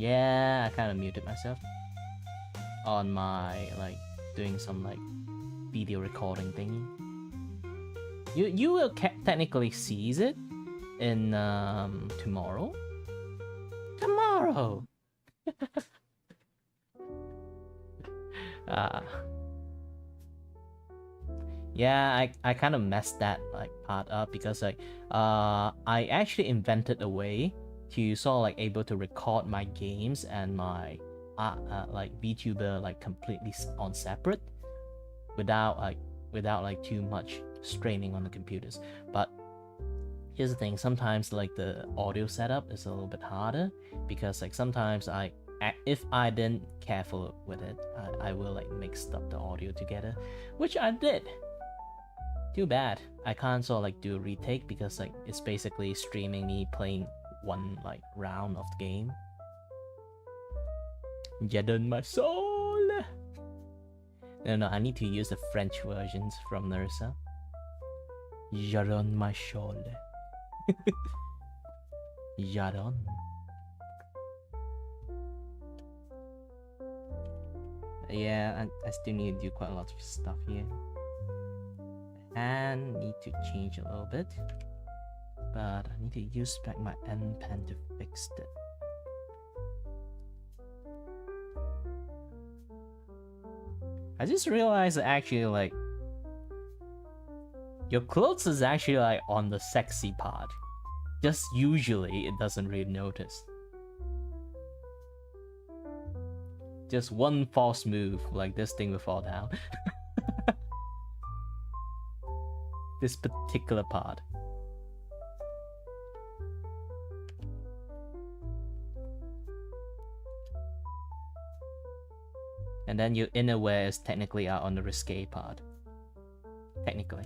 Yeah, I kind of muted myself on my like doing some like video recording thingy. You will technically seize it in tomorrow. Tomorrow. uh Yeah, I kind of messed that like part up because like I actually invented a way to sort of like able to record my games and my like Vtuber like completely on separate without like too much straining on the computers. But here's the thing, sometimes like the audio setup is a little bit harder because like sometimes if I didn't careful with it, I will like mix up the audio together, which I did. Too bad I can't sort of like do a retake because like it's basically streaming me playing one like round of the game. Jadon my soul. No, I need to use the French versions from Nersa. Jadon my soul. Jadon. Yeah, I still need to do quite a lot of stuff here. And need to change a little bit, but I need to use back my N pen to fix it. I just realized that actually like your clothes is actually like on the sexy part. Just usually it doesn't really notice. Just one false move, like this thing will fall down. This particular part. And then your inner wears technically are on the risque part. Technically.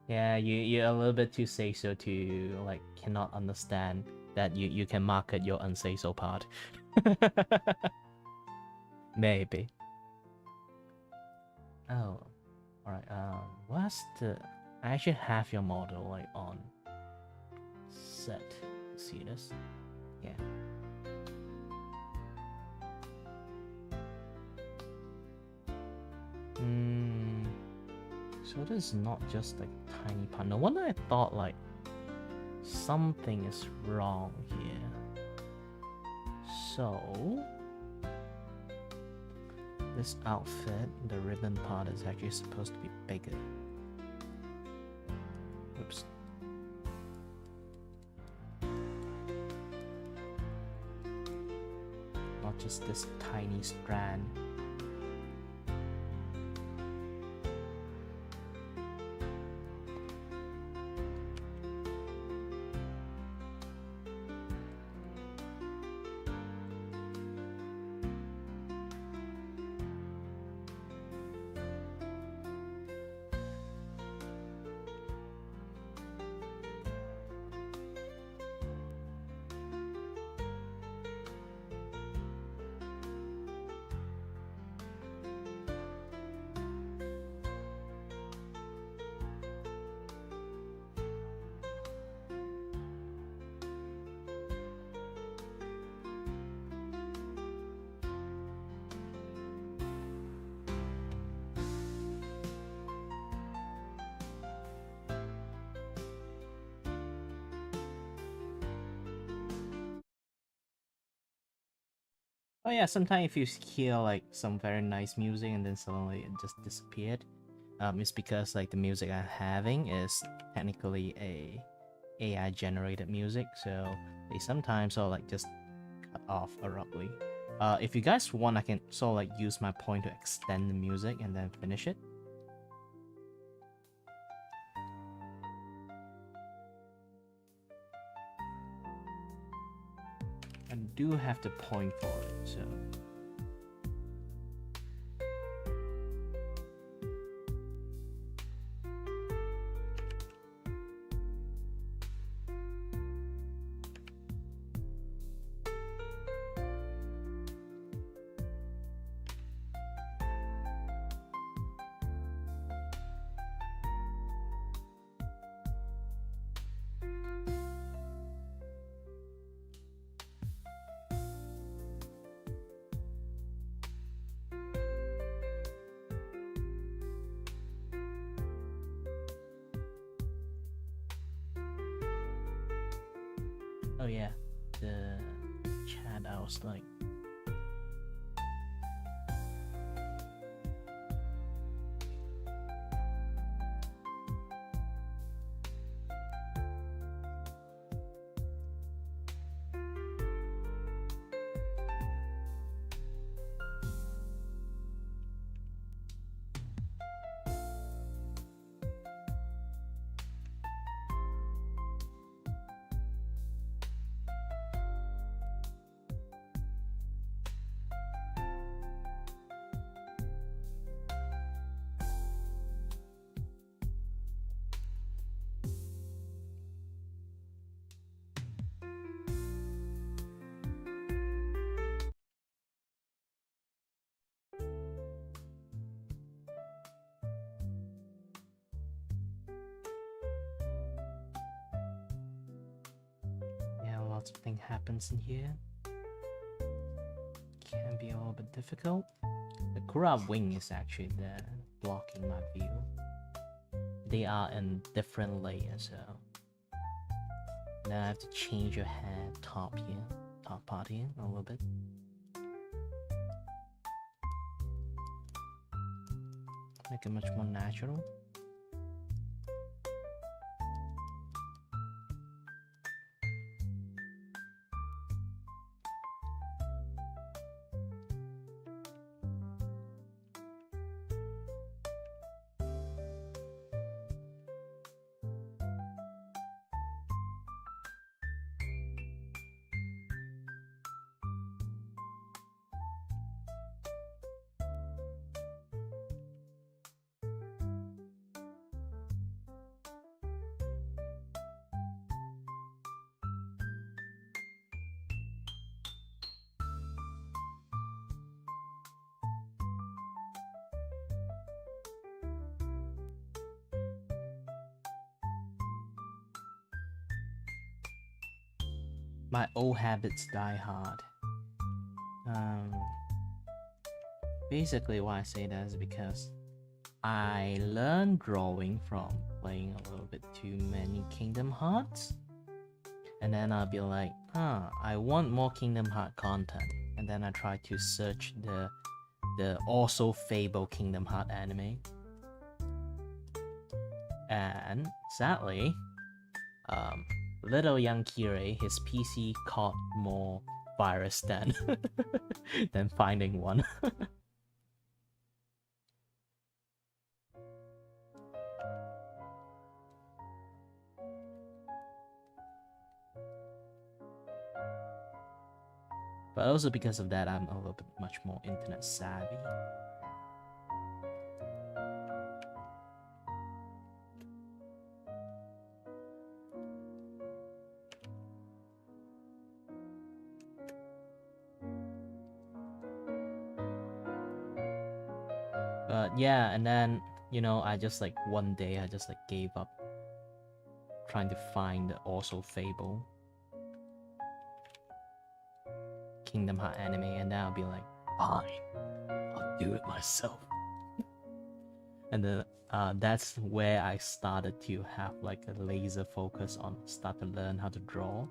Yeah, you're a little bit too say-so to like cannot understand that you can market your unsay-so part. Maybe. Oh, alright. What's the? I actually have your model like on set. See this? Yeah. So this is not just like tiny part. No wonder I thought like something is wrong here. So this outfit, the ribbon part is actually supposed to be bigger. Oops. Not just this tiny strand. Oh yeah, sometimes if you hear like some very nice music and then suddenly it just disappeared, it's because like the music I'm having is technically a AI generated music, so they sometimes sort of like just cut off abruptly. If you guys want, I can sort of like use my point to extend the music and then finish it. I do have the point for it, so. Oh yeah, the chat. I was like. Yeah, lots of things happens in here. Can be a little bit difficult. The crab wing is actually there, blocking my view. They are in different layers, so now I have to change your hair top here, top part here a little bit. Make it much more natural. My old habits die hard. Basically why I say that is because I learned drawing from playing a little bit too many Kingdom Hearts. And then I'll be like, I want more Kingdom Heart content. And then I try to search the also Fable Kingdom Heart anime. And sadly, little young Kiray, his PC caught more virus than than finding one. But also because of that, I'm a little bit much more internet savvy. But yeah, and then, you know, I just like one day I just like gave up trying to find the also Fable Kingdom Heart anime, and then I'll be like, fine, I'll do it myself. And then that's where I started to have like a laser focus on start to learn how to draw.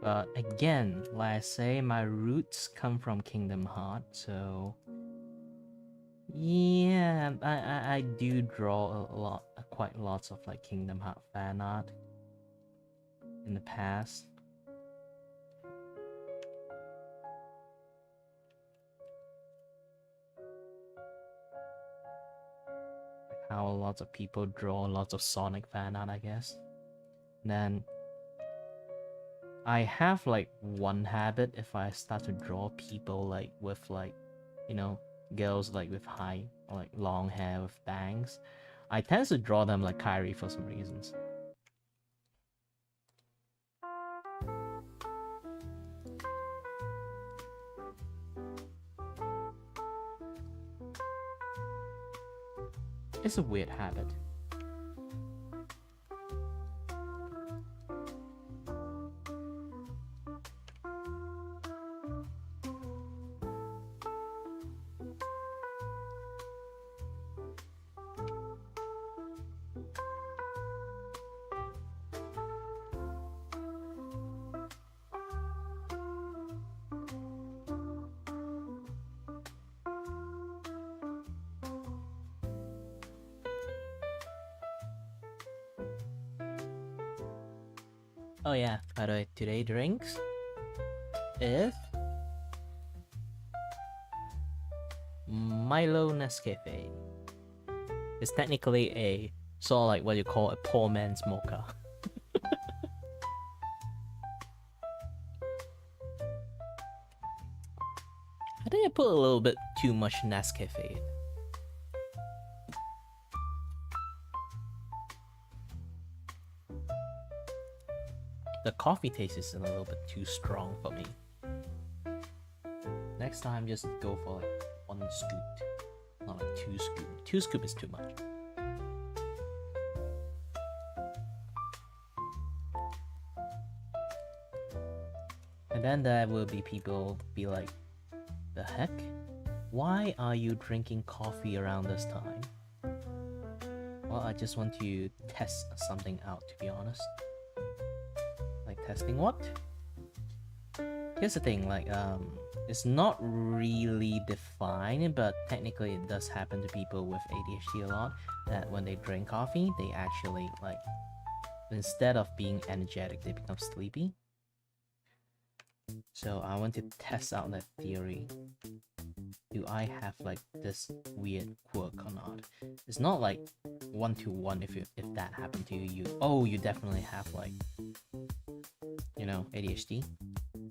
But again, like I say, my roots come from Kingdom Hearts, so yeah, I do draw a lot, quite lots of like Kingdom Heart fan art in the past. Like how lots of people draw lots of Sonic fan art, I guess. And then I have like one habit. If I start to draw people like with like, you know, girls like with high or like long hair with bangs, I tend to draw them like Kairi for some reasons. it's a weird habit. Oh yeah, by the way, today drinks is Milo Nescafe. It's technically a sort of like what you call a poor man's mocha. I think I put a little bit too much Nescafe. The coffee taste is a little bit too strong for me. Next time, just go for like 1 scoop, not like 2 scoop. 2 scoop is too much. And then there will be people be like, the heck? Why are you drinking coffee around this time? Well, I just want to test something out, to be honest. Like testing what? Here's the thing, like it's not really defined, but technically it does happen to people with ADHD a lot, that when they drink coffee, they actually like, instead of being energetic, they become sleepy. So I want to test out that theory. Do I have like this weird quirk or not? It's not like 1-to-1 if that happened to you. You definitely have like, you know, ADHD.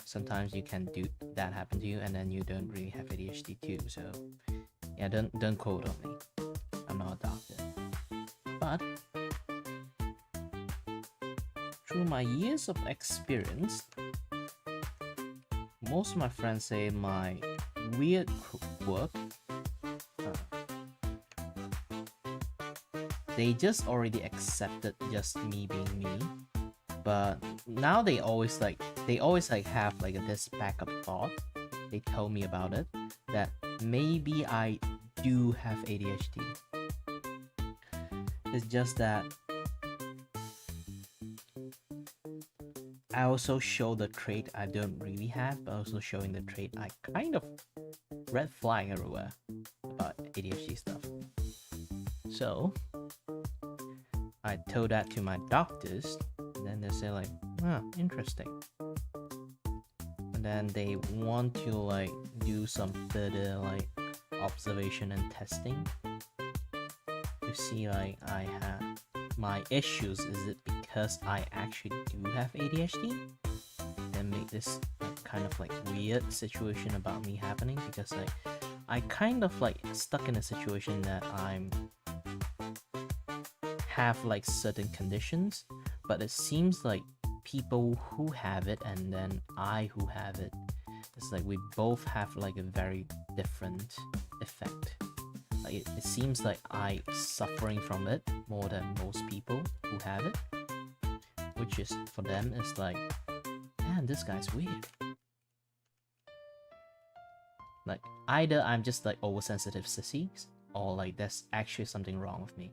Sometimes you can do that happen to you and then you don't really have ADHD too. So yeah, don't quote on me. I'm not a doctor. But through my years of experience, most of my friends say my weird quirk, they just already accepted just me being me. But now they always have like this backup thought. They told me about it, that maybe I do have ADHD. It's just that I also show the trait I don't really have, but also showing the trait I kind of red flag everywhere about ADHD stuff. So I told that to my doctors, and then they say like, interesting. And then they want to like do some further like observation and testing to see like I have my issues. Is it because I actually do have ADHD? Then make this kind of like weird situation about me happening, because like I kind of like stuck in a situation that I'm have like certain conditions, but it seems like people who have it and then I who have it, it's like we both have like a very different effect. Like it seems like I suffering from it more than most people who have it, which is for them is like, man, this guy's weird. Like either I'm just like oversensitive sissies, or like there's actually something wrong with me.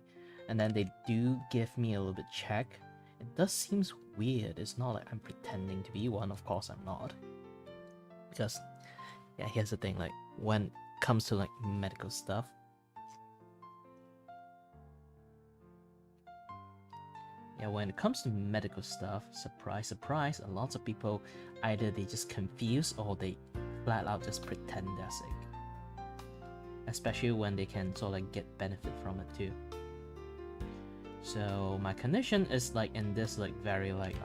And then they do give me a little bit check. It does seems weird. It's not like I'm pretending to be one. Of course I'm not. Because yeah, here's the thing, like when it comes to like medical stuff, when it comes to medical stuff, surprise, surprise, a lot of people either they just confuse or they flat out just pretend they're sick. Especially when they can sort of like get benefit from it too. So my condition is like in this like very like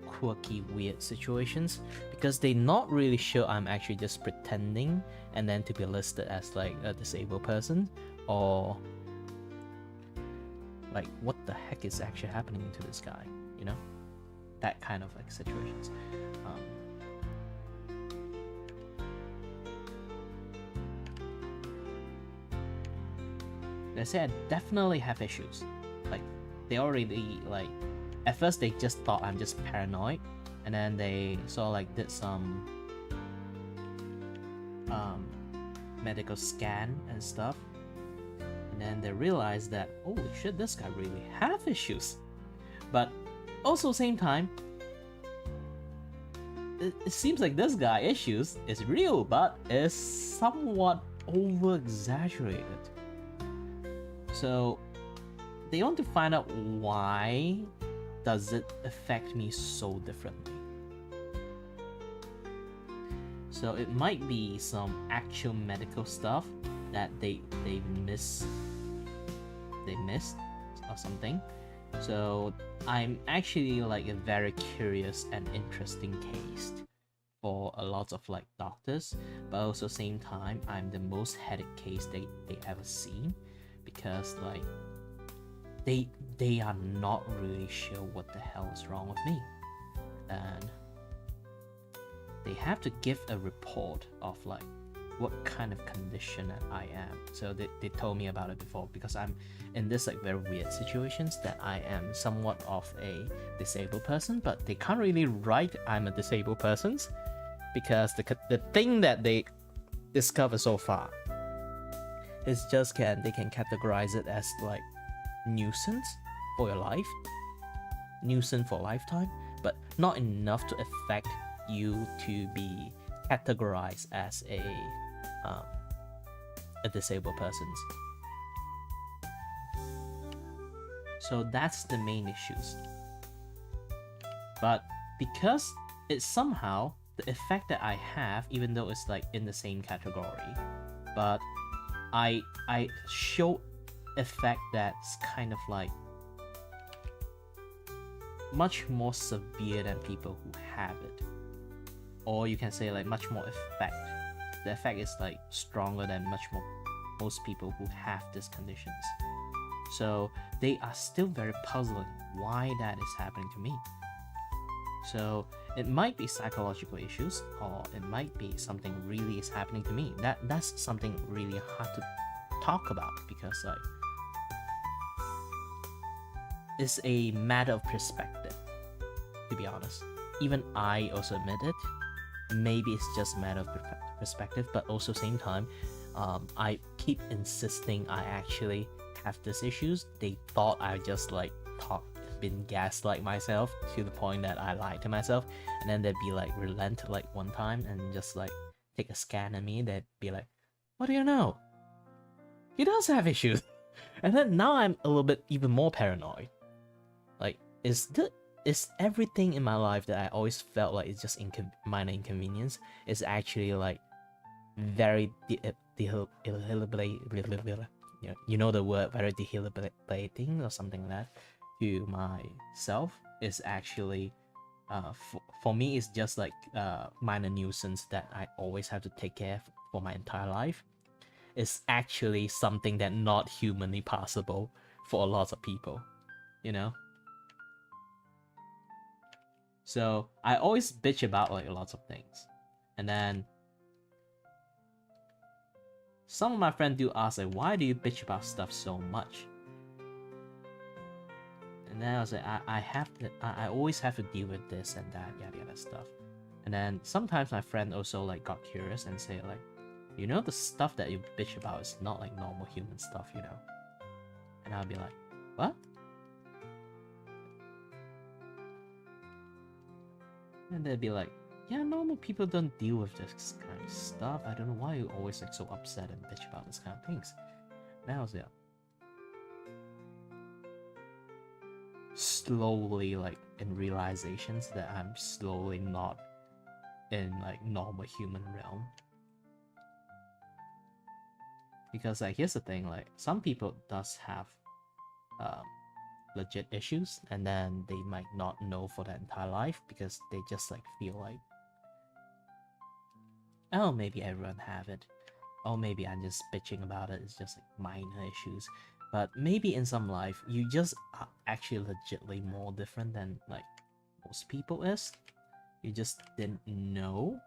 quirky, weird situations, because they're not really sure I'm actually just pretending and then to be listed as like a disabled person, or like what the heck is actually happening to this guy, you know, that kind of like situations. They say I definitely have issues. Like, they already, like, at first they just thought I'm just paranoid, and then they sort of like did some medical scan and stuff, and then they realized that, holy shit, this guy really have issues. But also same time, it seems like this guy issues is real, but is somewhat over exaggerated. So they want to find out why does it affect me so differently. So it might be some actual medical stuff that they missed or something. So I'm actually like a very curious and interesting case for a lot of like doctors, but also same time I'm the most headache case they ever seen, because like they are not really sure what the hell is wrong with me, and they have to give a report of like what kind of condition that I am. So they told me about it before, because I'm in this like very weird situations that I am somewhat of a disabled person, but they can't really write I'm a disabled person, because the thing that they discover so far is just they can categorize it as like nuisance for your life, nuisance for a lifetime, but not enough to affect you to be categorized as a disabled person. So that's the main issues. But because it's somehow the effect that I have, even though it's like in the same category, but I show effect that's kind of like much more severe than people who have it, or you can say like much more effect. The effect is like stronger than most people who have these conditions. So they are still very puzzling why that is happening to me. So it might be psychological issues, or it might be something really is happening to me. That's something really hard to talk about, because like it's a matter of perspective, to be honest. Even I also admit it. Maybe it's just a matter of perspective, but also same time, I keep insisting I actually have these issues. They thought I just like been gaslight myself to the point that I lied to myself, and then they'd be like relent like one time and just like take a scan at me. They'd be like, what do you know? He does have issues. And then now I'm a little bit even more paranoid. Like, is everything in my life that I always felt like it's just minor inconvenience is actually like very you know the word, very debilitating or something like that to myself, is actually for me it's just like minor nuisance that I always have to take care of for my entire life. It's actually something that not humanly possible for a lot of people, you know. So I always bitch about like lots of things, and then some of my friends do ask like, why do you bitch about stuff so much? And then I was like, I always have to deal with this and that, yada yada stuff. And then sometimes my friend also like got curious and say like, you know, the stuff that you bitch about is not like normal human stuff, you know. And I'll be like, what? And they'd be like, yeah, normal people don't deal with this kind of stuff. I don't know why you always like so upset and bitch about this kind of things. And I was like, slowly like in realizations that I'm slowly not in like normal human realm. Because like here's the thing, like some people does have legit issues, and then they might not know for their entire life because they just like feel like, oh, maybe everyone have it, or maybe I'm just bitching about it, it's just like minor issues. But maybe in some life you just are actually legitly more different than like most people is. You just didn't know.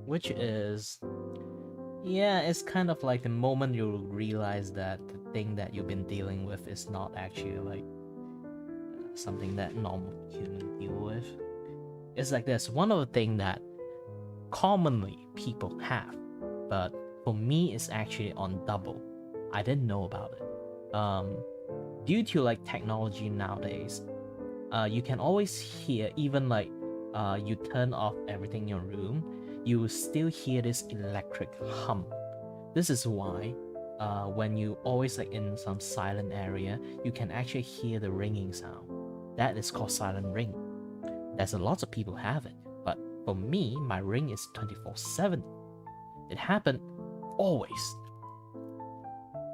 which is, yeah, it's kind of like the moment you realize that the thing that you've been dealing with is not actually like something that normal human deal with. It's like this. One of the things that commonly people have, but for me it's actually on double. I didn't know about it. Due to like technology nowadays, you can always hear, even like you turn off everything in your room, you will still hear this electric hum. This is why when you always like in some silent area, you can actually hear the ringing sound. That is called silent ring. There's a lot of people have it, but for me, my ring is 24/7. It happened always.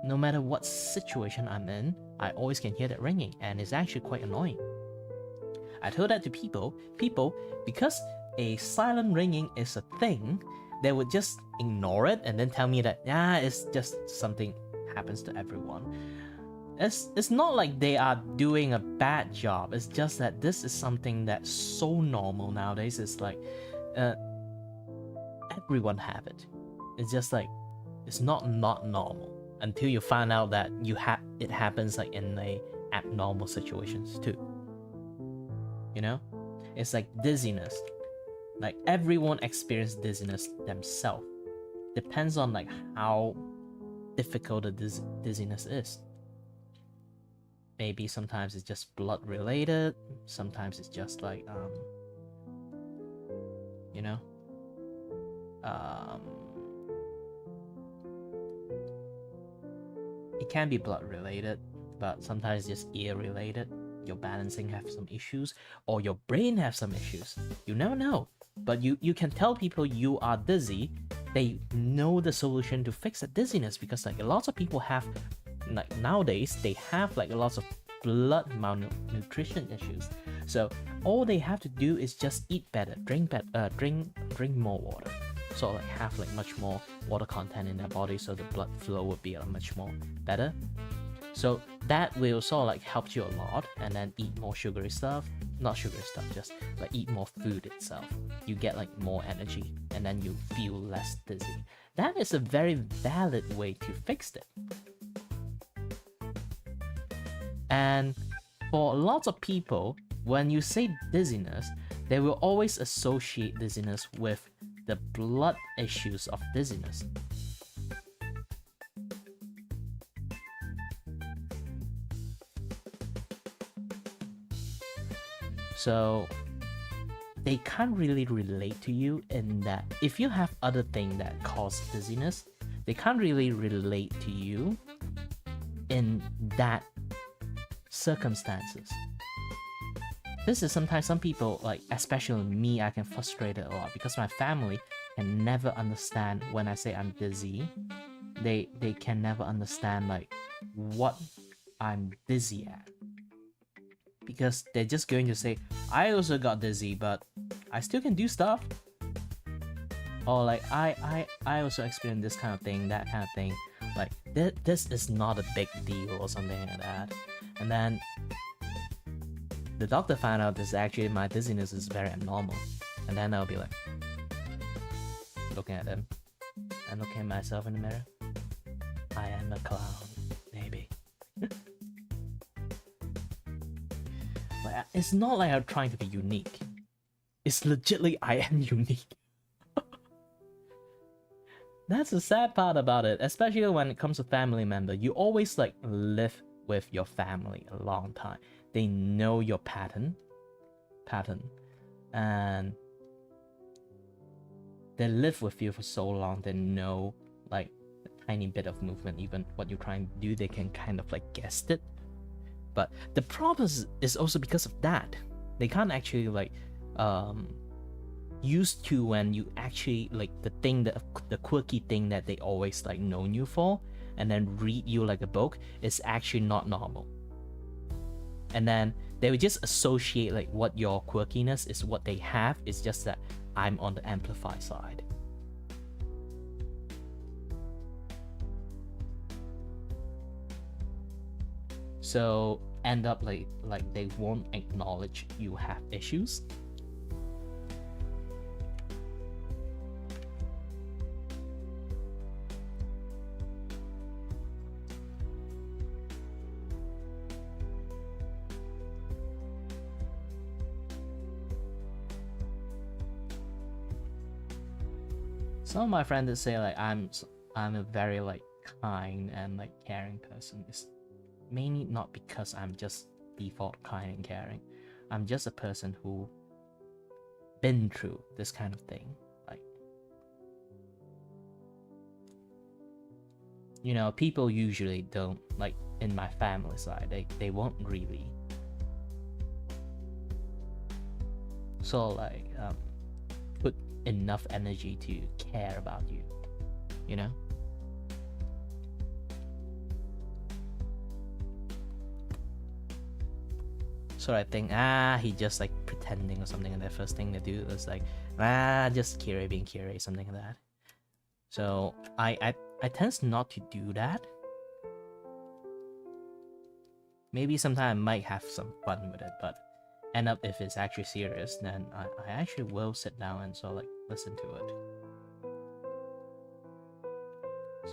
No matter what situation I'm in, I always can hear that ringing, and it's actually quite annoying. I told that to people, because a silent ringing is a thing, they would just ignore it and then tell me that, yeah, it's just something happens to everyone. It's not like they are doing a bad job, it's just that this is something that's so normal nowadays. It's like, everyone have it. It's just like, it's not normal until you find out that it happens like in a abnormal situations too. You know, it's like dizziness. Like everyone experiences dizziness themselves. Depends on like how difficult the dizziness is. Maybe sometimes it's just blood related. Sometimes it's just like you know, it can be blood related, but sometimes it's just ear related. Your balancing have some issues, or your brain have some issues. You never know. But you can tell people you are dizzy. They know the solution to fix the dizziness, because like a lot of people have, like nowadays they have like lots of blood malnutrition issues. So all they have to do is just eat better, drink more water. So like have like much more water content in their body, so the blood flow would be much more better. So that will sort of like help you a lot. And then eat more sugary stuff, not sugary stuff, just like eat more food itself. You get like more energy, and then you feel less dizzy. That is a very valid way to fix it. And for lots of people, when you say dizziness, they will always associate dizziness with the blood issues of dizziness. So they can't really relate to you in that if you have other things that cause dizziness, they can't really relate to you in that circumstances. This is sometimes some people, like especially me, I can frustrate it a lot because my family can never understand when I say I'm dizzy. They can never understand like what I'm dizzy at. Because they're just going to say, I also got dizzy, but I still can do stuff. Or like, I also experienced this kind of thing, that kind of thing. Like, this is not a big deal or something like that. And then the doctor found out this actually my dizziness is very abnormal. And then I'll be like, looking at him and looking at myself in the mirror. I am a clown, maybe. Like, it's not like I'm trying to be unique. It's legitly I am unique. That's the sad part about it, especially when it comes to family member. You always like live with your family a long time. They know your pattern, and they live with you for so long. They know like a tiny bit of movement, even what you're trying to do, they can kind of like guess it. But the problem is also because of that. They can't actually like used to when you actually like the quirky thing that they always like known you for, and then read you like a book is actually not normal. And then they would just associate like what your quirkiness is, what they have. It's just that I'm on the amplify side. So end up like they won't acknowledge you have issues. some of my friends that say like I'm a very like kind and like caring person. It's mainly not because I'm just default kind and caring. I'm just a person who been through this kind of thing. Like, you know, people usually don't, like in my family side, they won't really sort of like put enough energy to care about you, you know? So I think, he just like pretending or something, and the first thing they do is like, just Kiray being Kiray, something like that. So I tend not to do that. Maybe sometimes I might have some fun with it, but end up if it's actually serious, then I actually will sit down and sort of like listen to it.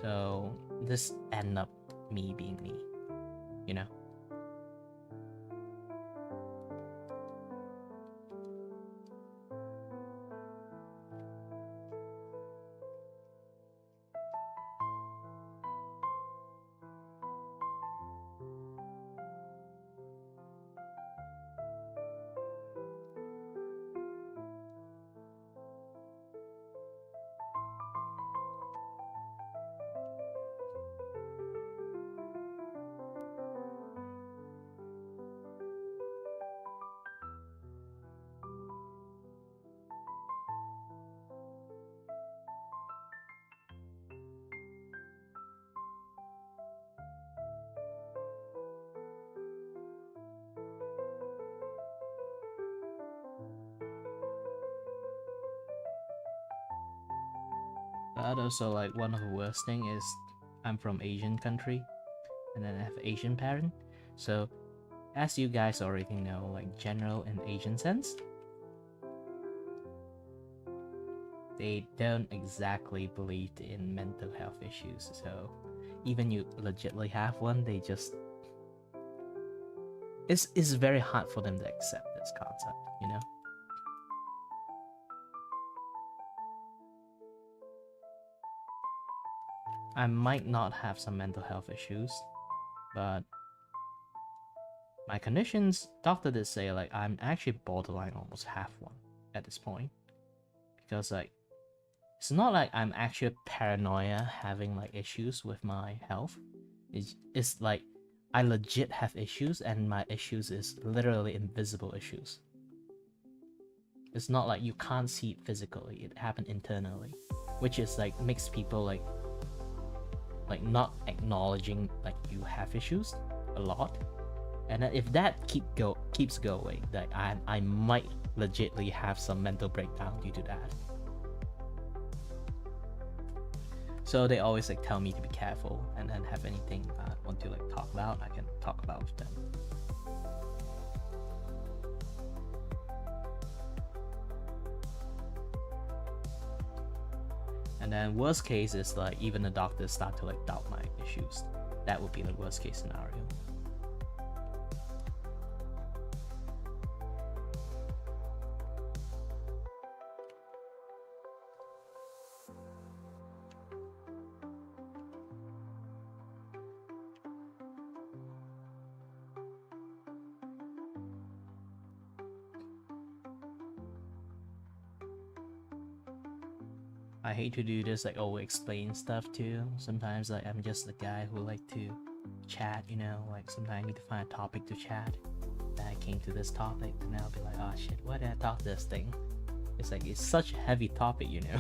So this end up me being me, you know? But also like one of the worst thing is I'm from Asian country, and then I have Asian parent. So as you guys already know, like general in Asian sense, they don't exactly believe in mental health issues. So even you legitimately have one, they just it's very hard for them to accept this concept, you know? I might not have some mental health issues, but my conditions, doctor did say like I'm actually borderline almost have one at this point. Because like it's not like I'm actually paranoia having like issues with my health. It's like I legit have issues, and my issues is literally invisible issues. It's not like you can't see it physically, it happened internally, which is like makes people like not acknowledging like you have issues a lot. And then if that keeps going, like I might legitly have some mental breakdown due to that. So they always like tell me to be careful, and then have anything I want to like talk about, I can talk about with them. And then worst case is like even the doctors start to like doubt my issues. That would be the worst case scenario. I hate to do this, like over explain stuff too. Sometimes like I'm just the guy who like to chat, you know, like sometimes I need to find a topic to chat. Then I came to this topic, and I'll be like, oh shit, why did I talk this thing? It's like it's such a heavy topic, you know.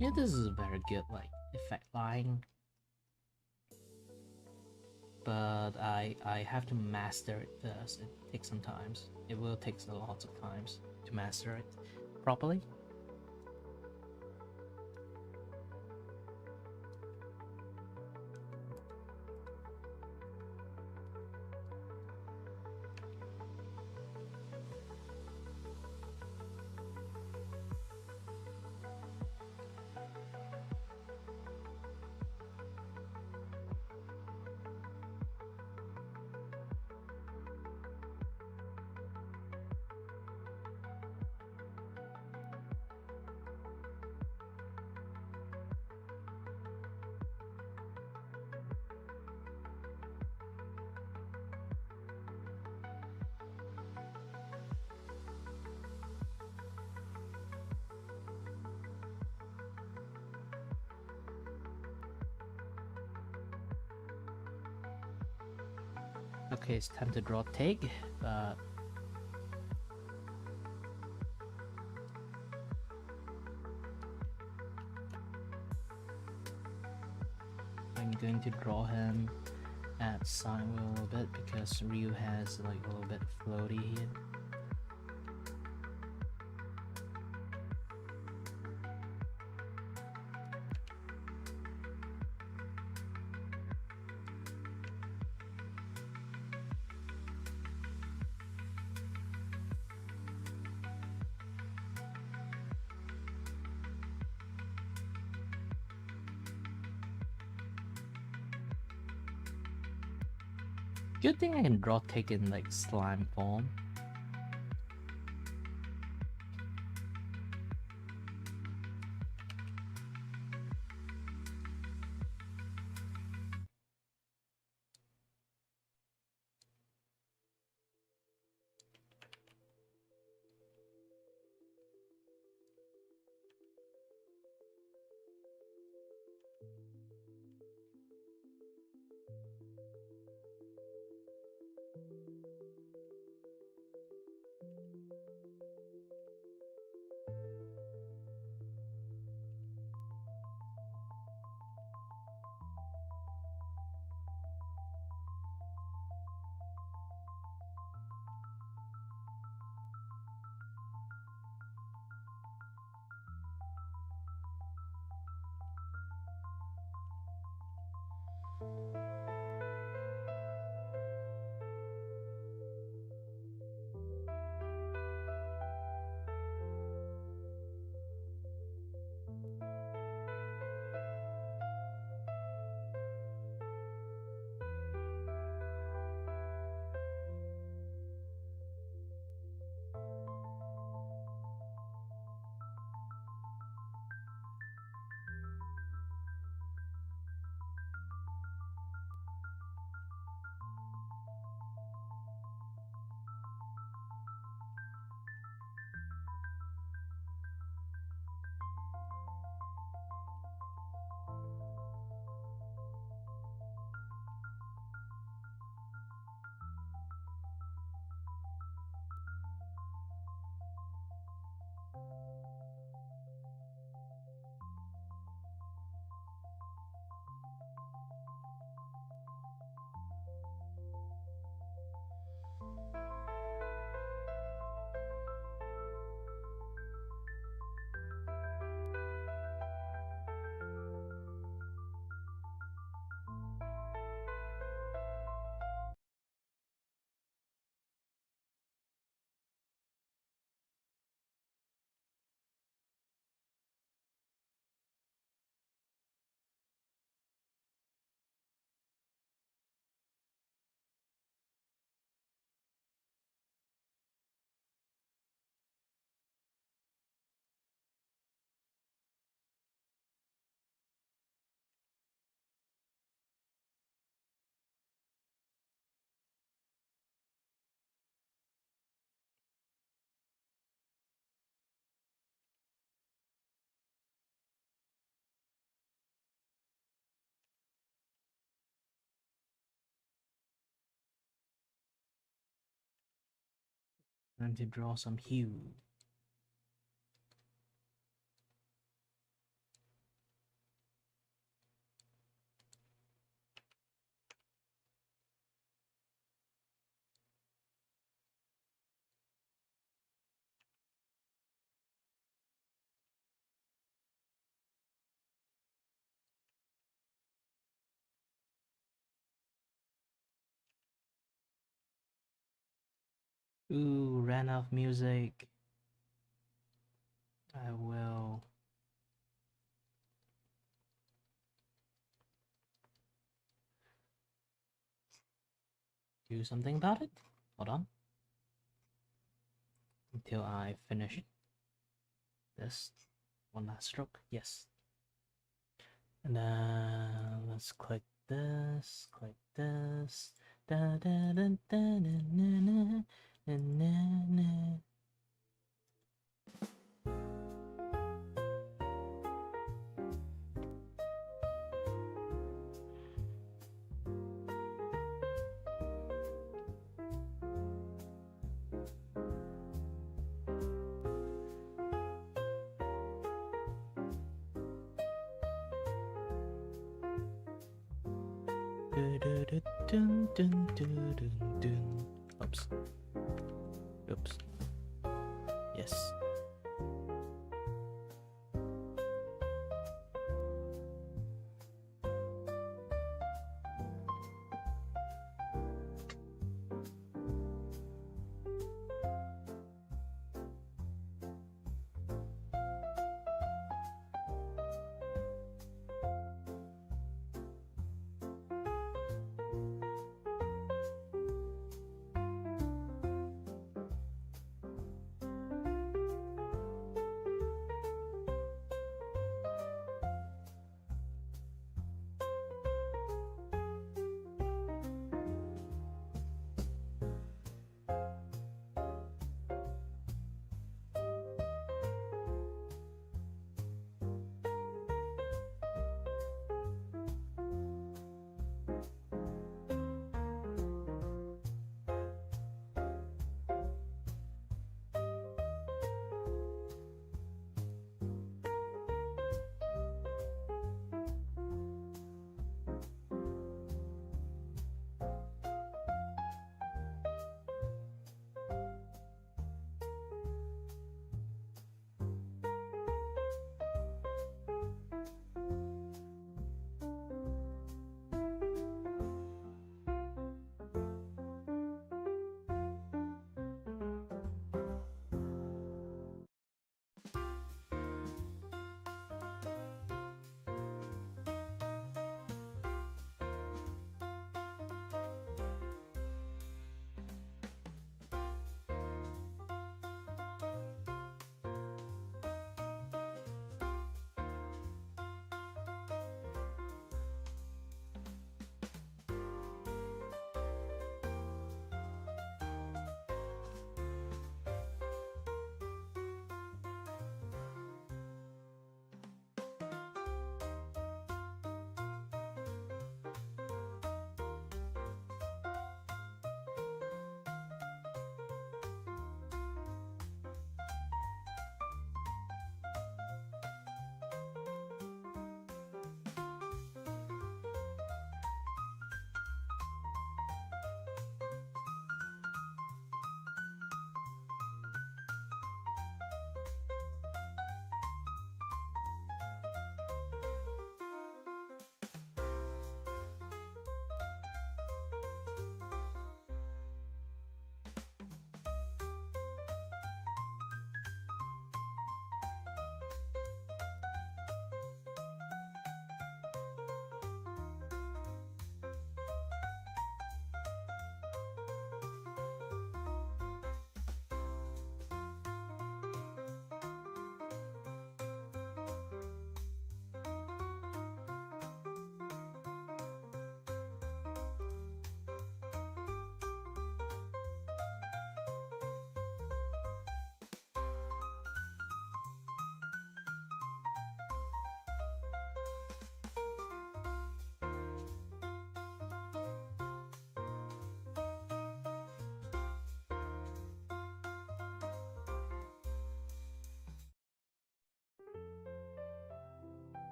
Yeah, this is a very good like effect line, but I have to master it first. It takes some times. It will take a lot of times to master it properly. Okay, it's time to draw take, but I'm going to draw him at side wheel a little bit because Ryu has like a little bit floaty here. Good thing I can draw take in like slime form. Time to draw some hue. Ooh, ran out of music. I will do something about it. Hold on. Until I finish this one last stroke. Yes. And then let's click this, Da, da, da, da, na, na, na, na, na, na. Dun, dun, dun, dun, dun. Oops. Oops. Yes.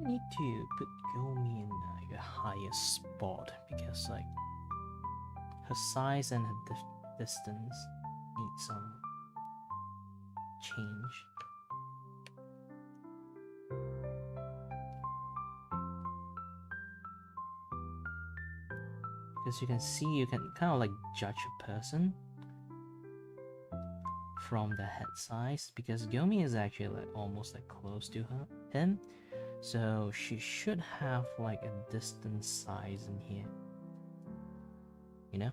need to put Gomi in a higher spot because like her size and her distance need some change. Because you can see, you can kind of like judge a person from the head size, because Gomi is actually like almost like close to him, so she should have like a distant size in here, you know.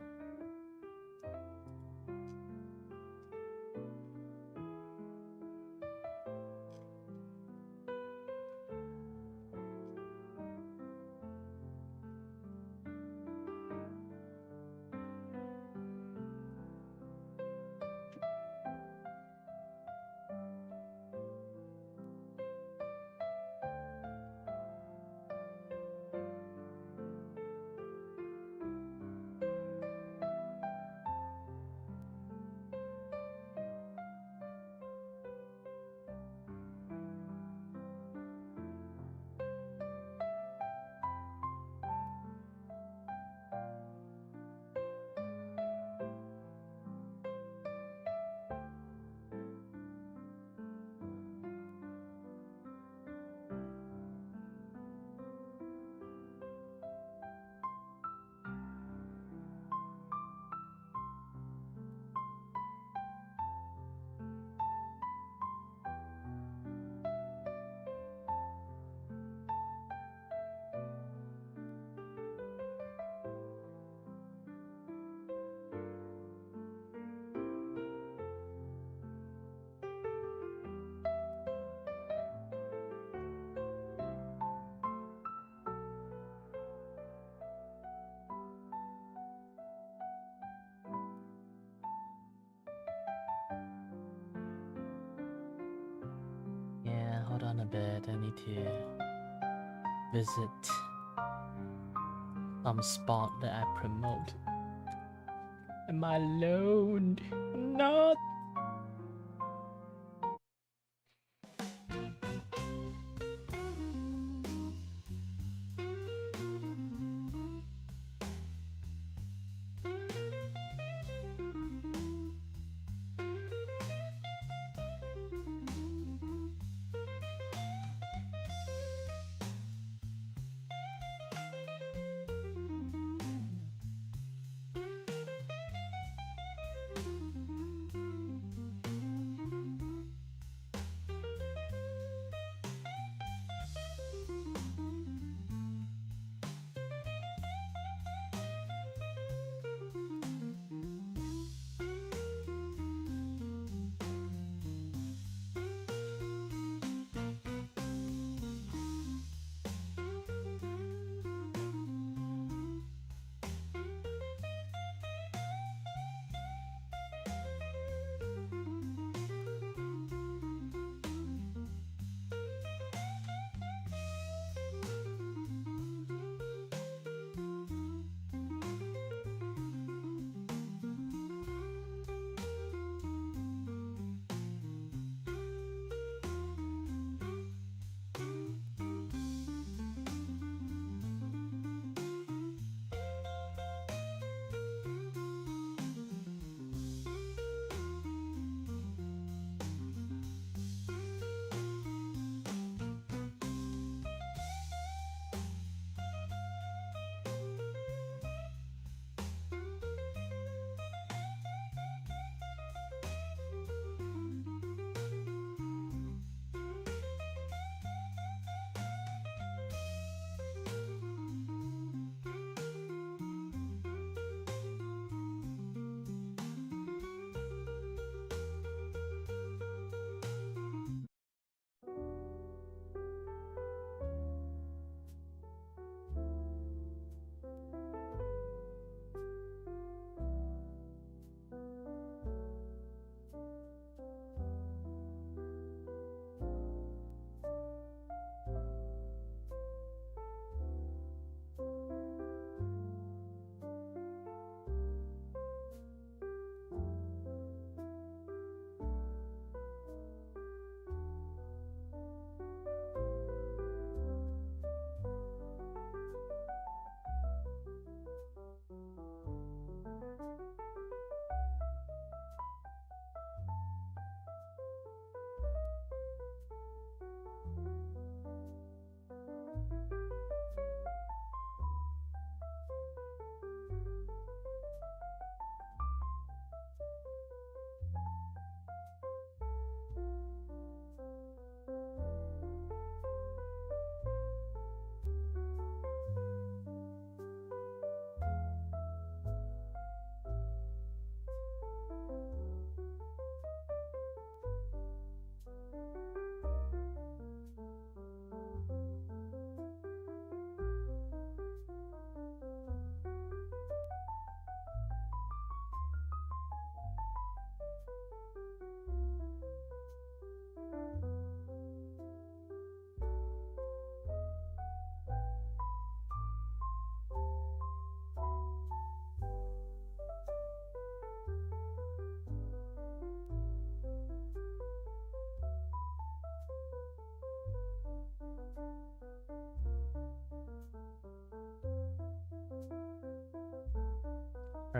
Yeah, hold on a bit. I need to visit some spot that I promote. Am I alone? Not.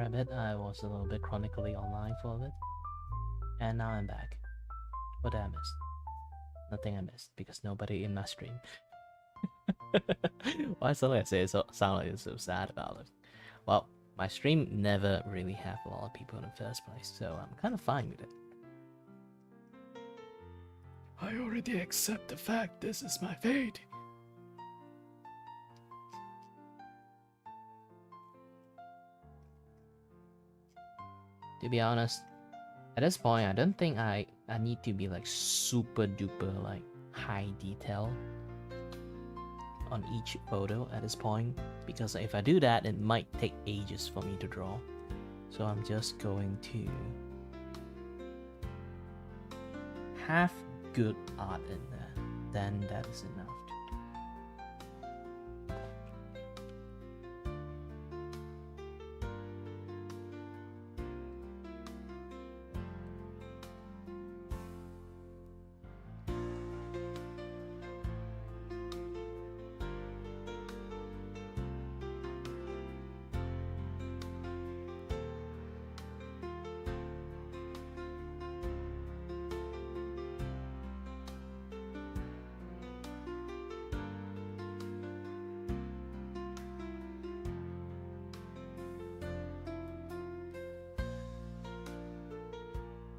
for a bit. I was a little bit chronically online for a bit. And now I'm back. What did I miss? Nothing I missed because nobody in my stream. Why suddenly I say it sound like it's so sad about it? Well, my stream never really have a lot of people in the first place, so I'm kind of fine with it. I already accept the fact this is my fate. To be honest, at this point, I don't think I need to be like super duper like high detail on each photo at this point, because if I do that, it might take ages for me to draw. So I'm just going to have good art in there, then that is enough.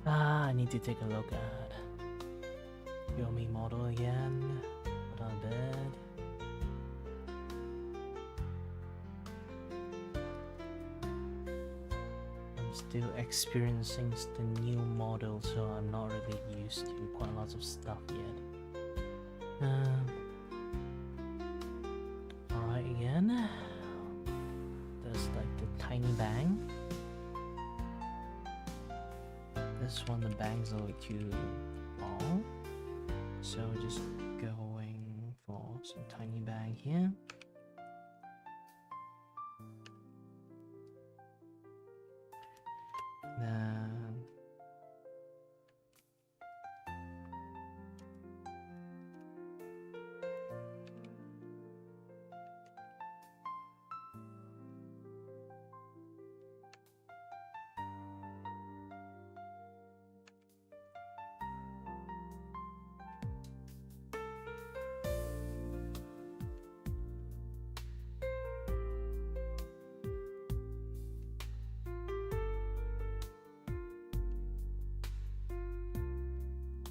I need to take a look at Yomi model again. Put on bed. I'm still experiencing the new model, so I'm not really used to quite lots of stuff yet. Alright, again. There's like the tiny bang. This one, the bangs are like too long, so just going for some tiny bang here. Then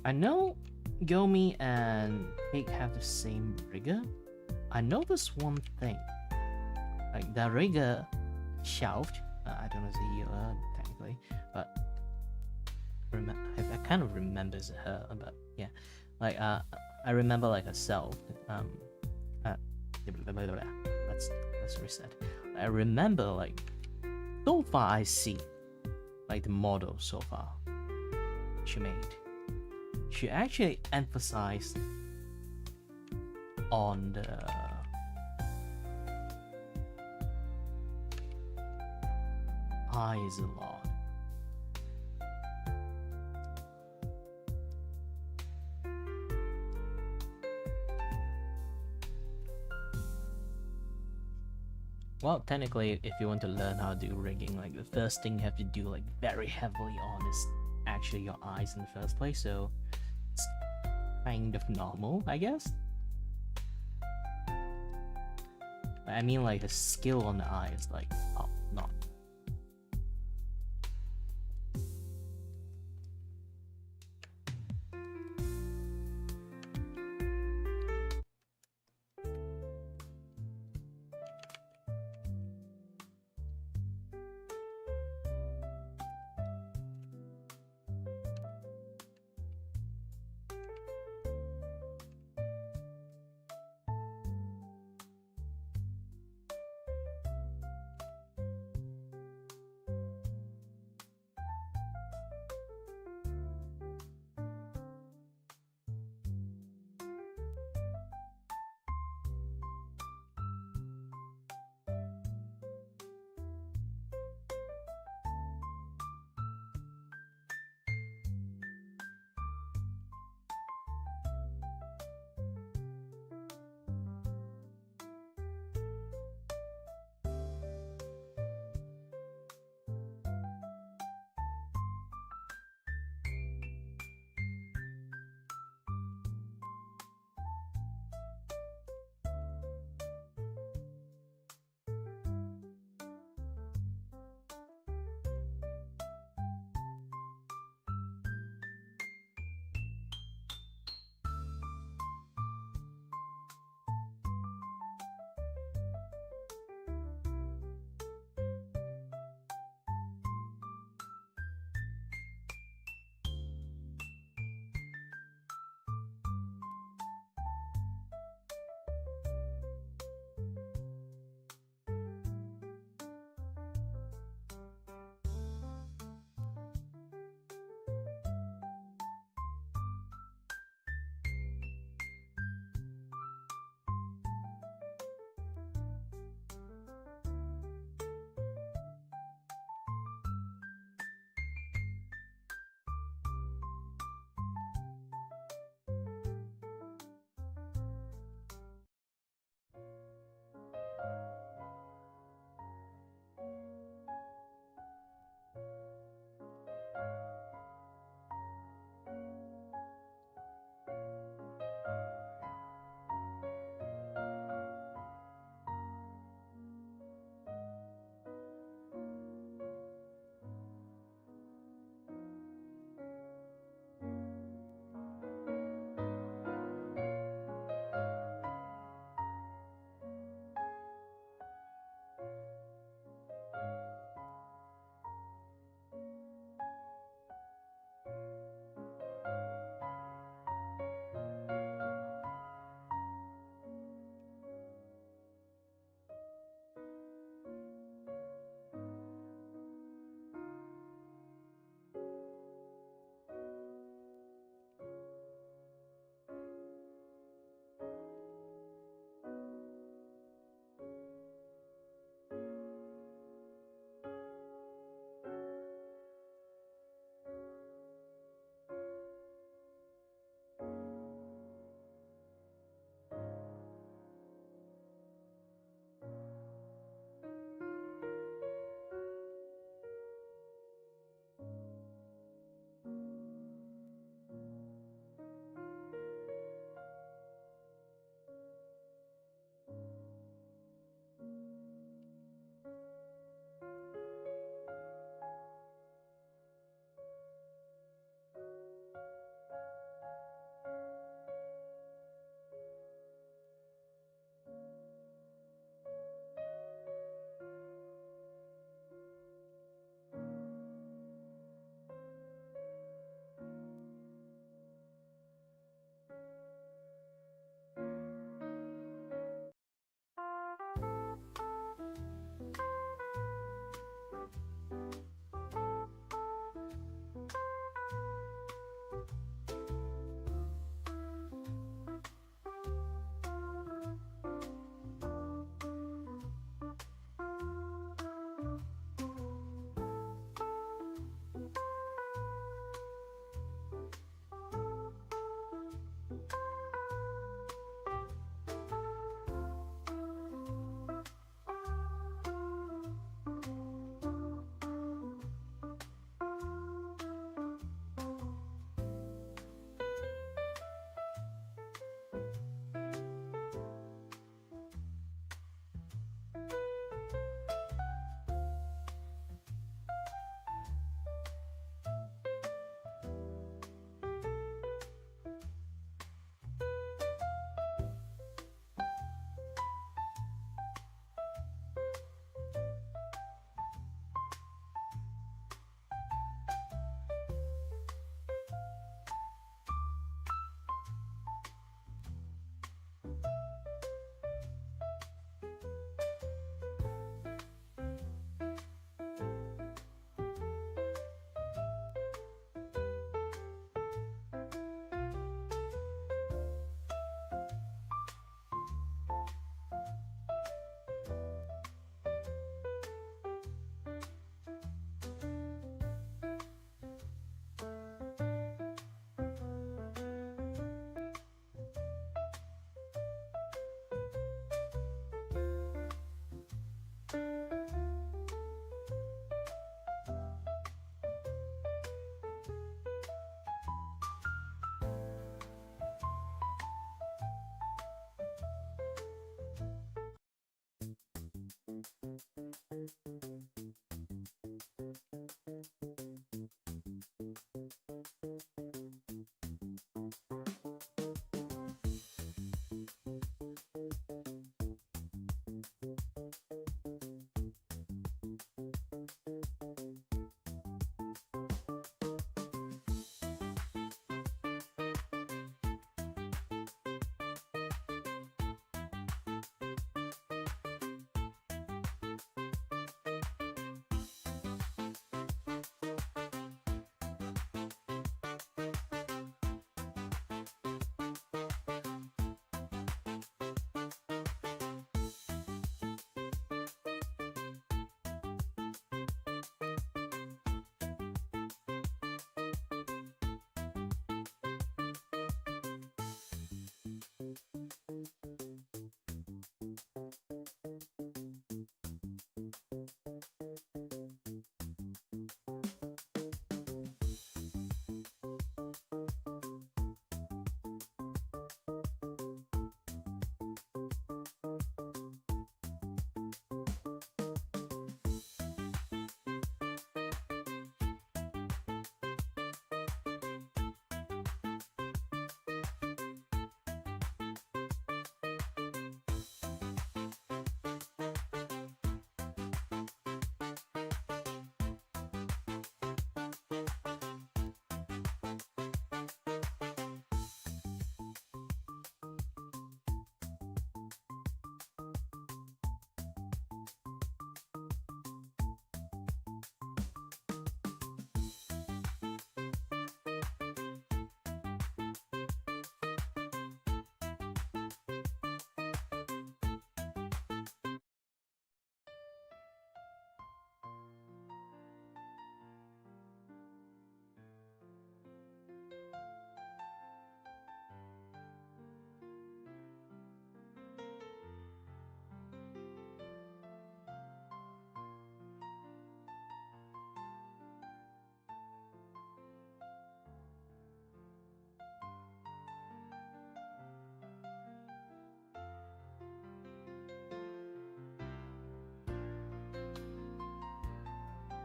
I know Gomi and Cake have the same rigger. I noticed one thing. Like the rigger shelved. I don't know if it's her technically, but I kind of remember it's her. But yeah, like I remember like herself. Let's reset. I remember like so far I see like the model so far she made. She actually emphasized on the eyes a lot. Well, technically, if you want to learn how to do rigging, like the first thing you have to do like very heavily on is actually your eyes in the first place, so it's kind of normal, I guess. I mean, like the skill on the eye is like top notch.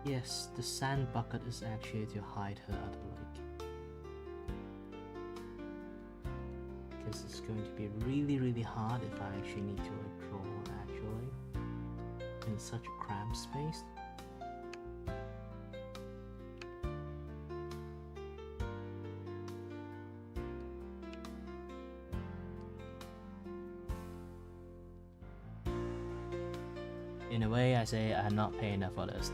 Yes, the sand bucket is actually to hide her at the lake. Because it's going to be really hard if I actually need to like draw actually in such a cramped space. In a way, I say I'm not paying enough for this.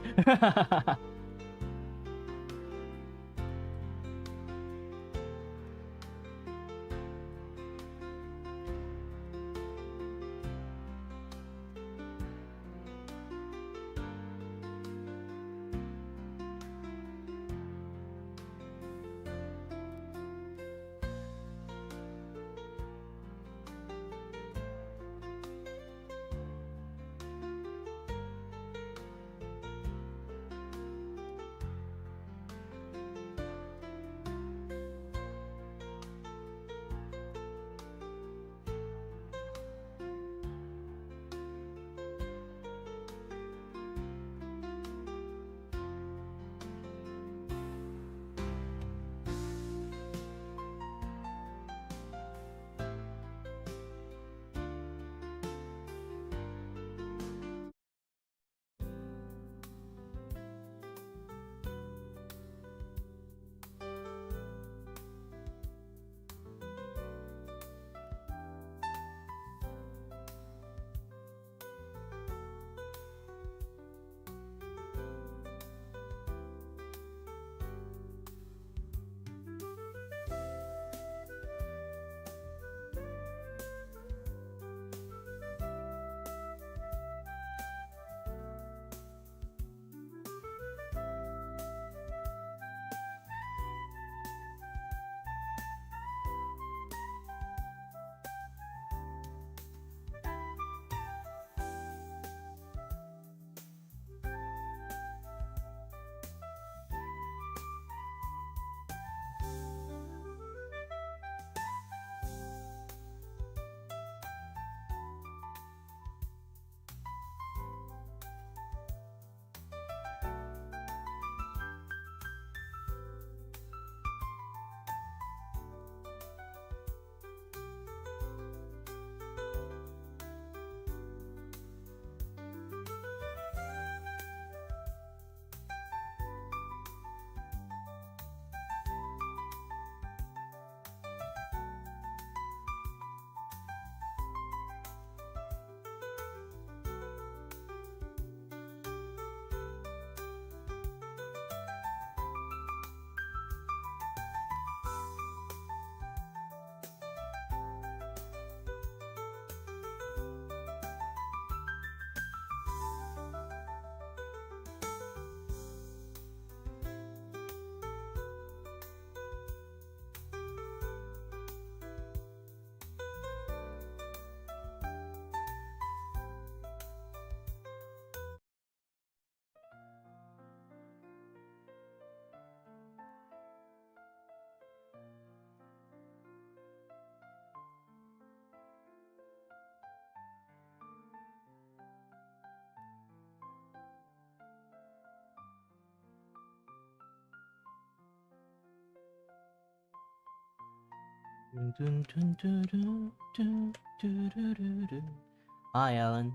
Hi, Alan.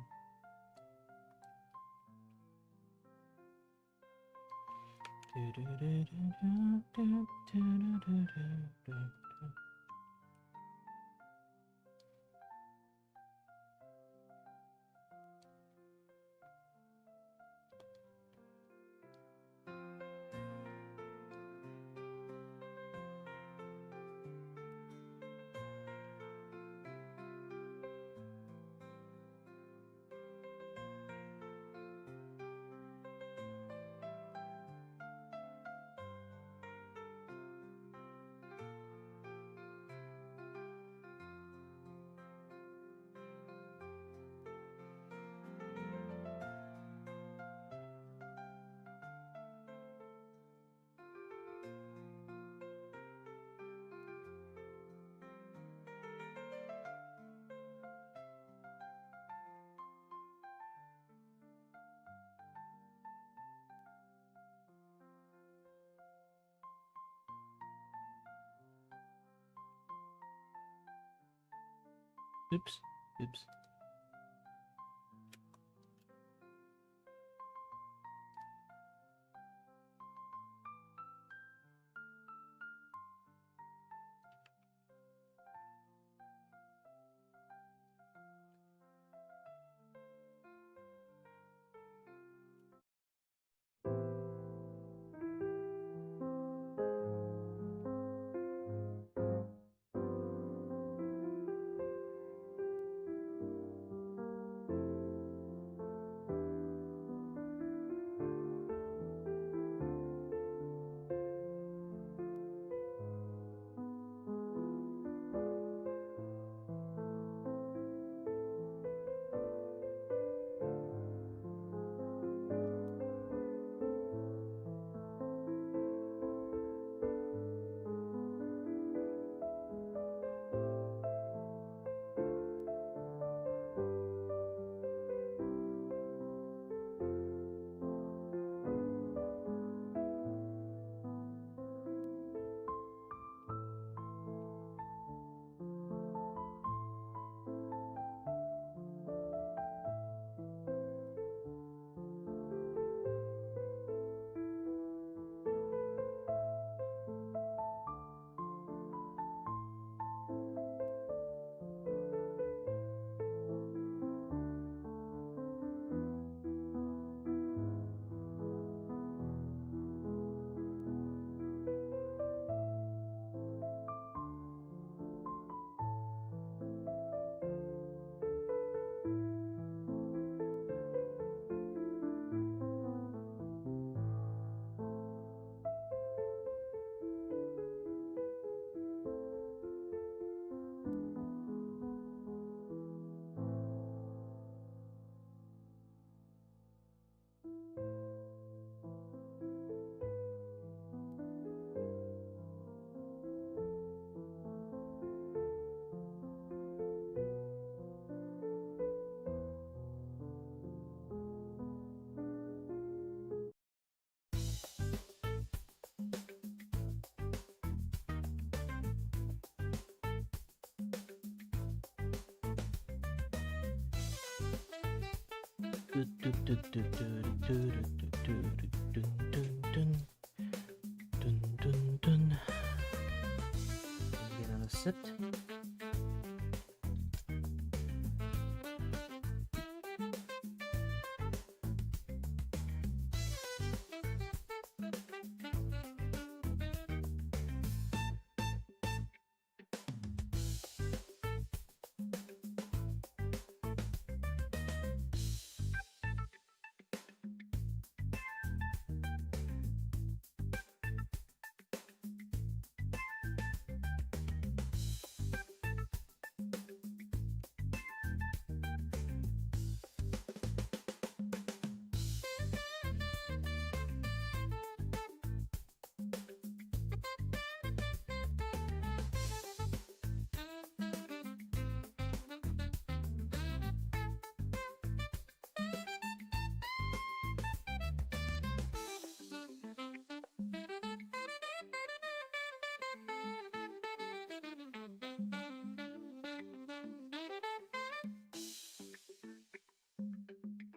Oops. Oops. Get another sip.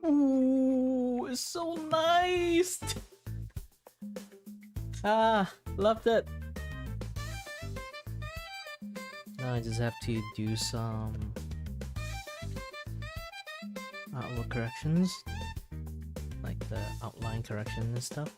Ooh, it's so nice. Loved it. Now I just have to do some artwork corrections, like the outline correction and stuff.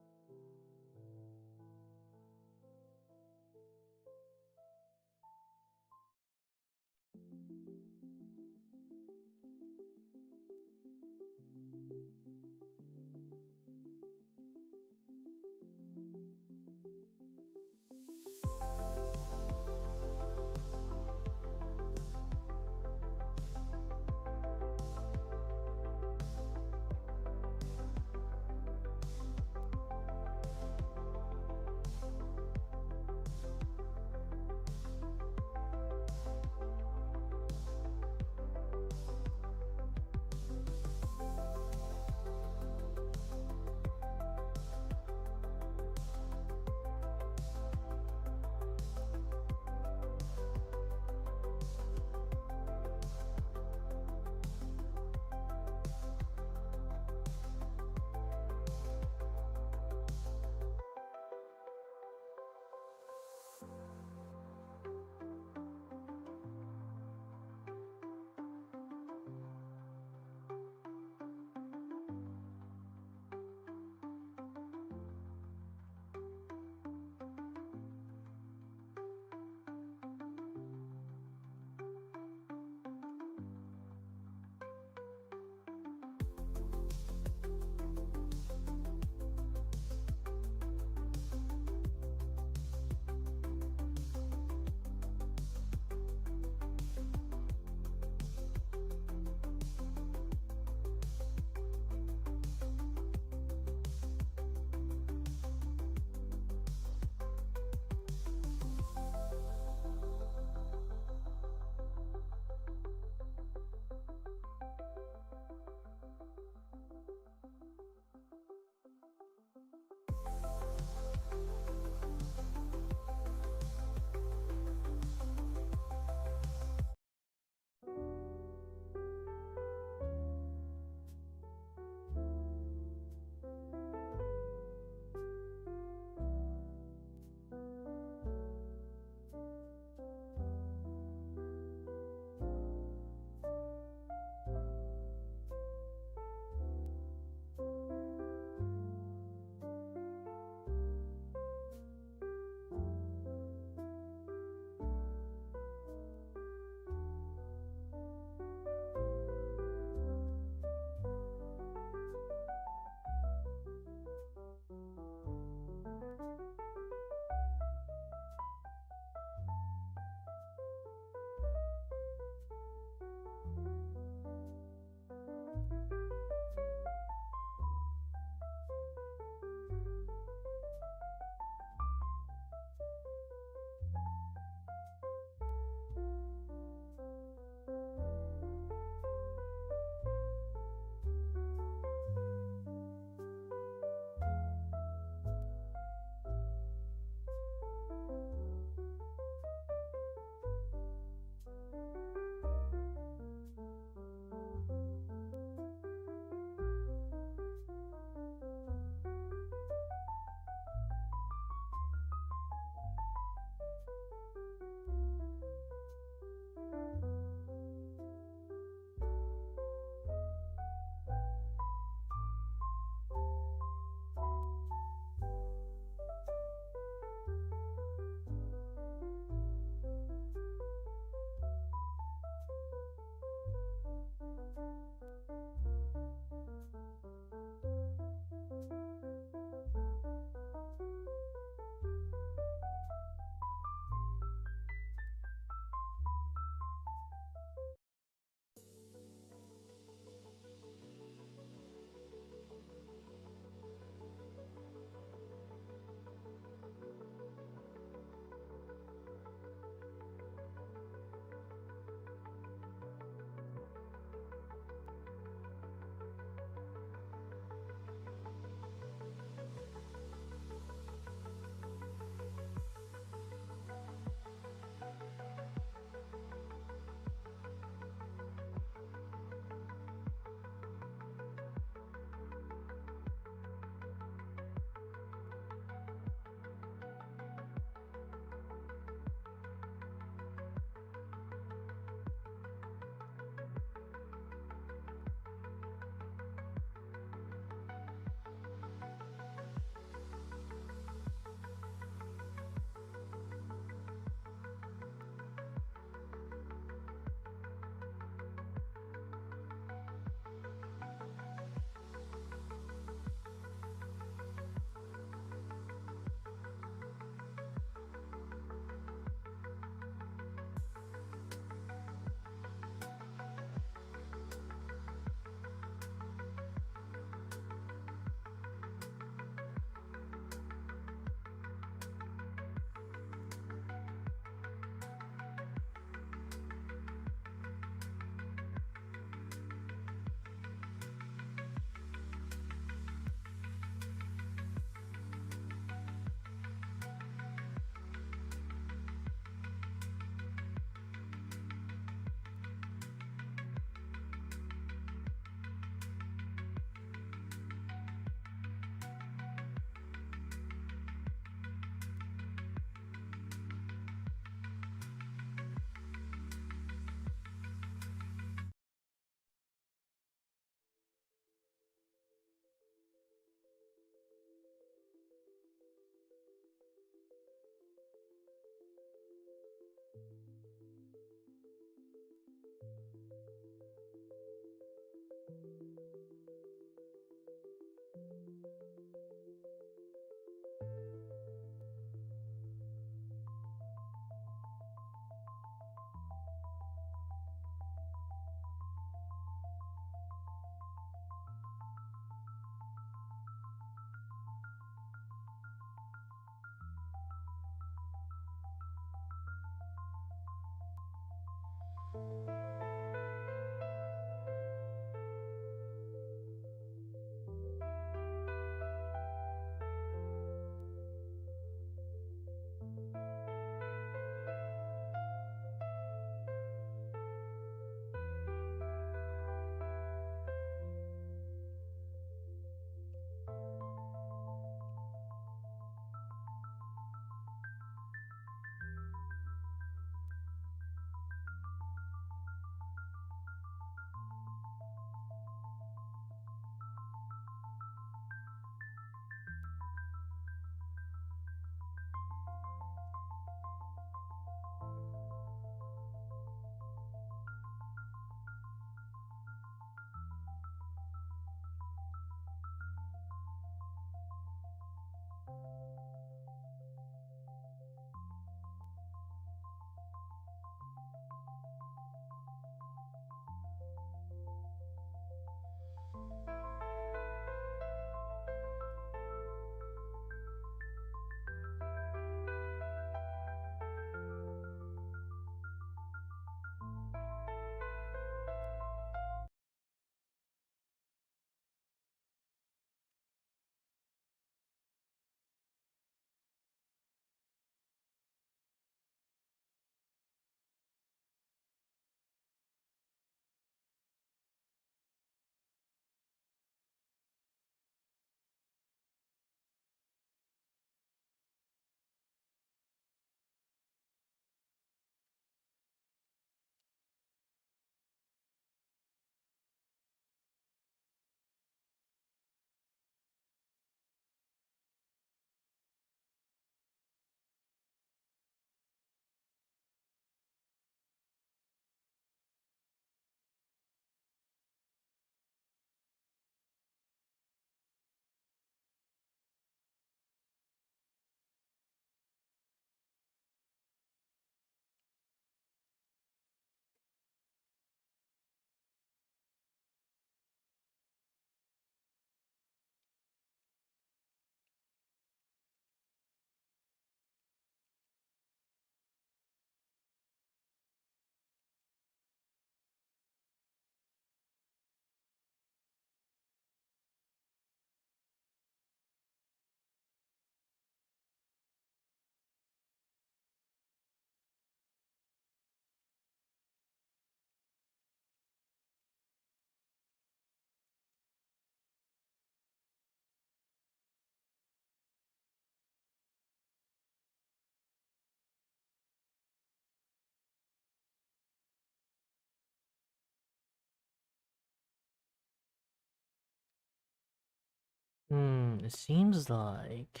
It seems like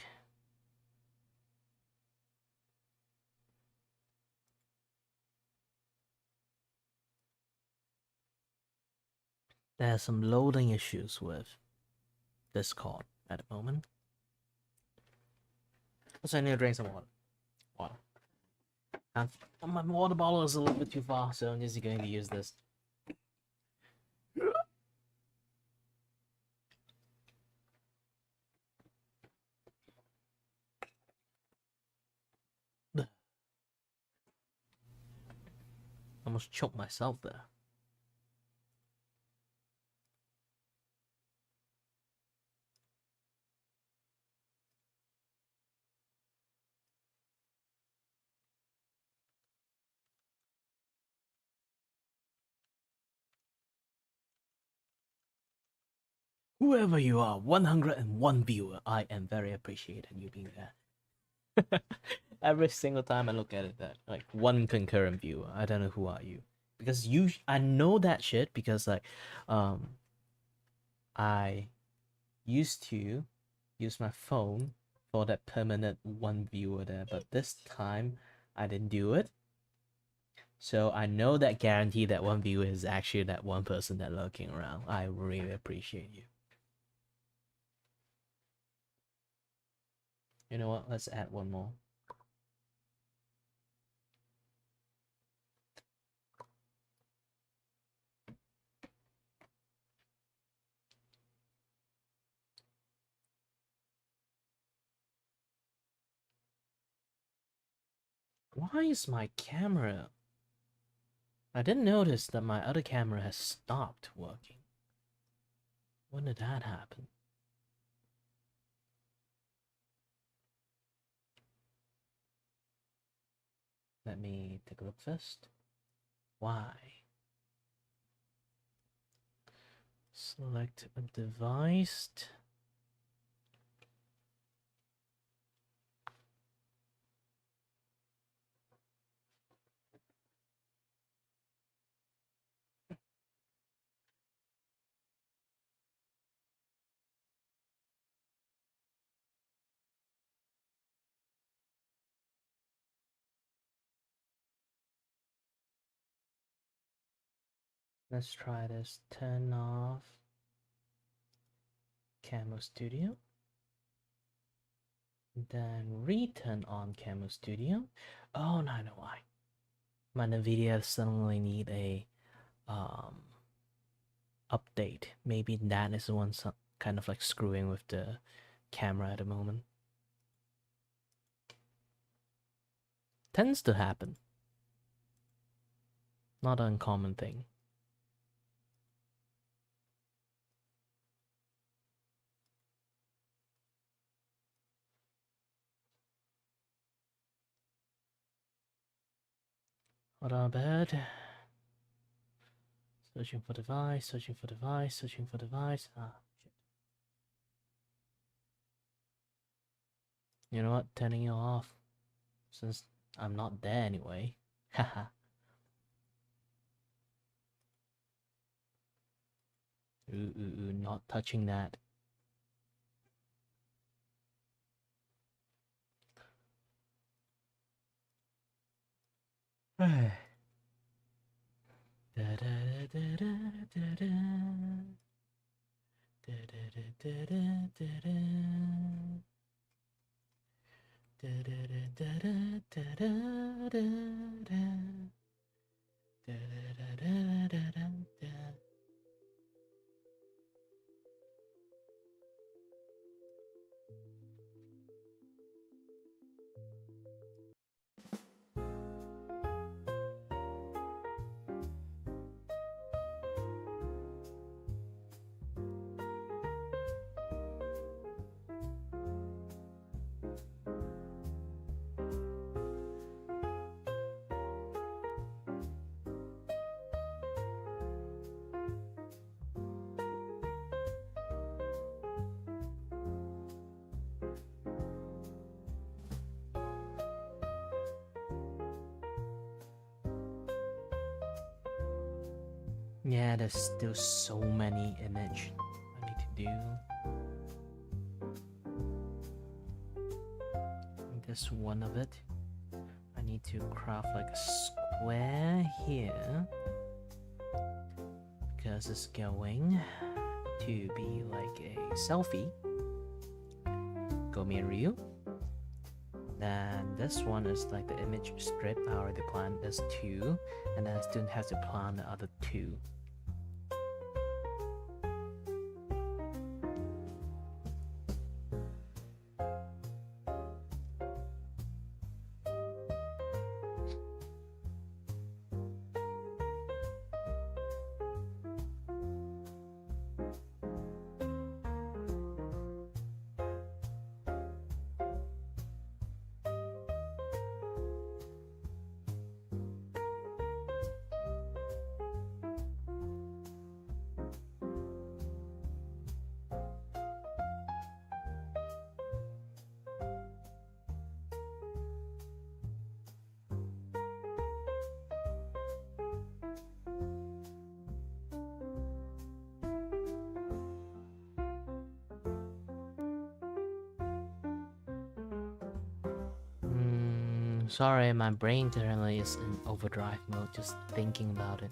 there's some loading issues with Discord at the moment. So I need to drink some water. Water. And my water bottle is a little bit too far, so I'm just going to use this. Almost choked myself there. Whoever you are, 101 viewer, I am very appreciated you being there. Every single time I look at it, that like one concurrent viewer, I don't know who are you, because I know that shit because like, I used to use my phone for that permanent one viewer there, but this time I didn't do it. So I know that guarantee that one viewer is actually that one person that lurking around. I really appreciate you. You know what? Let's add one more. Why is my camera I didn't notice that my other camera has stopped working. When did that happen? Let me take a look first. Why? Select a device. Let's try this. Turn off Camo Studio. Then return on Camo Studio. Oh, no, I know why. My NVIDIA suddenly need a update. Maybe that is the one kind of like screwing with the camera at the moment. Tends to happen. Not an uncommon thing. Hold on, bed. Searching for device, searching for device, searching for device. Ah, shit. You know what? Turning it off. Since I'm not there anyway. Haha. Ooh, not touching that. Da da da da da da da da da da. Yeah, there's still so many images I need to do. This one of it. I need to craft like a square here because it's going to be like a selfie. Go me and Ryu. Then this one is like the image strip. I already planned this 2, and then I still have to plan the other 2. Sorry, my brain currently is in overdrive mode just thinking about it.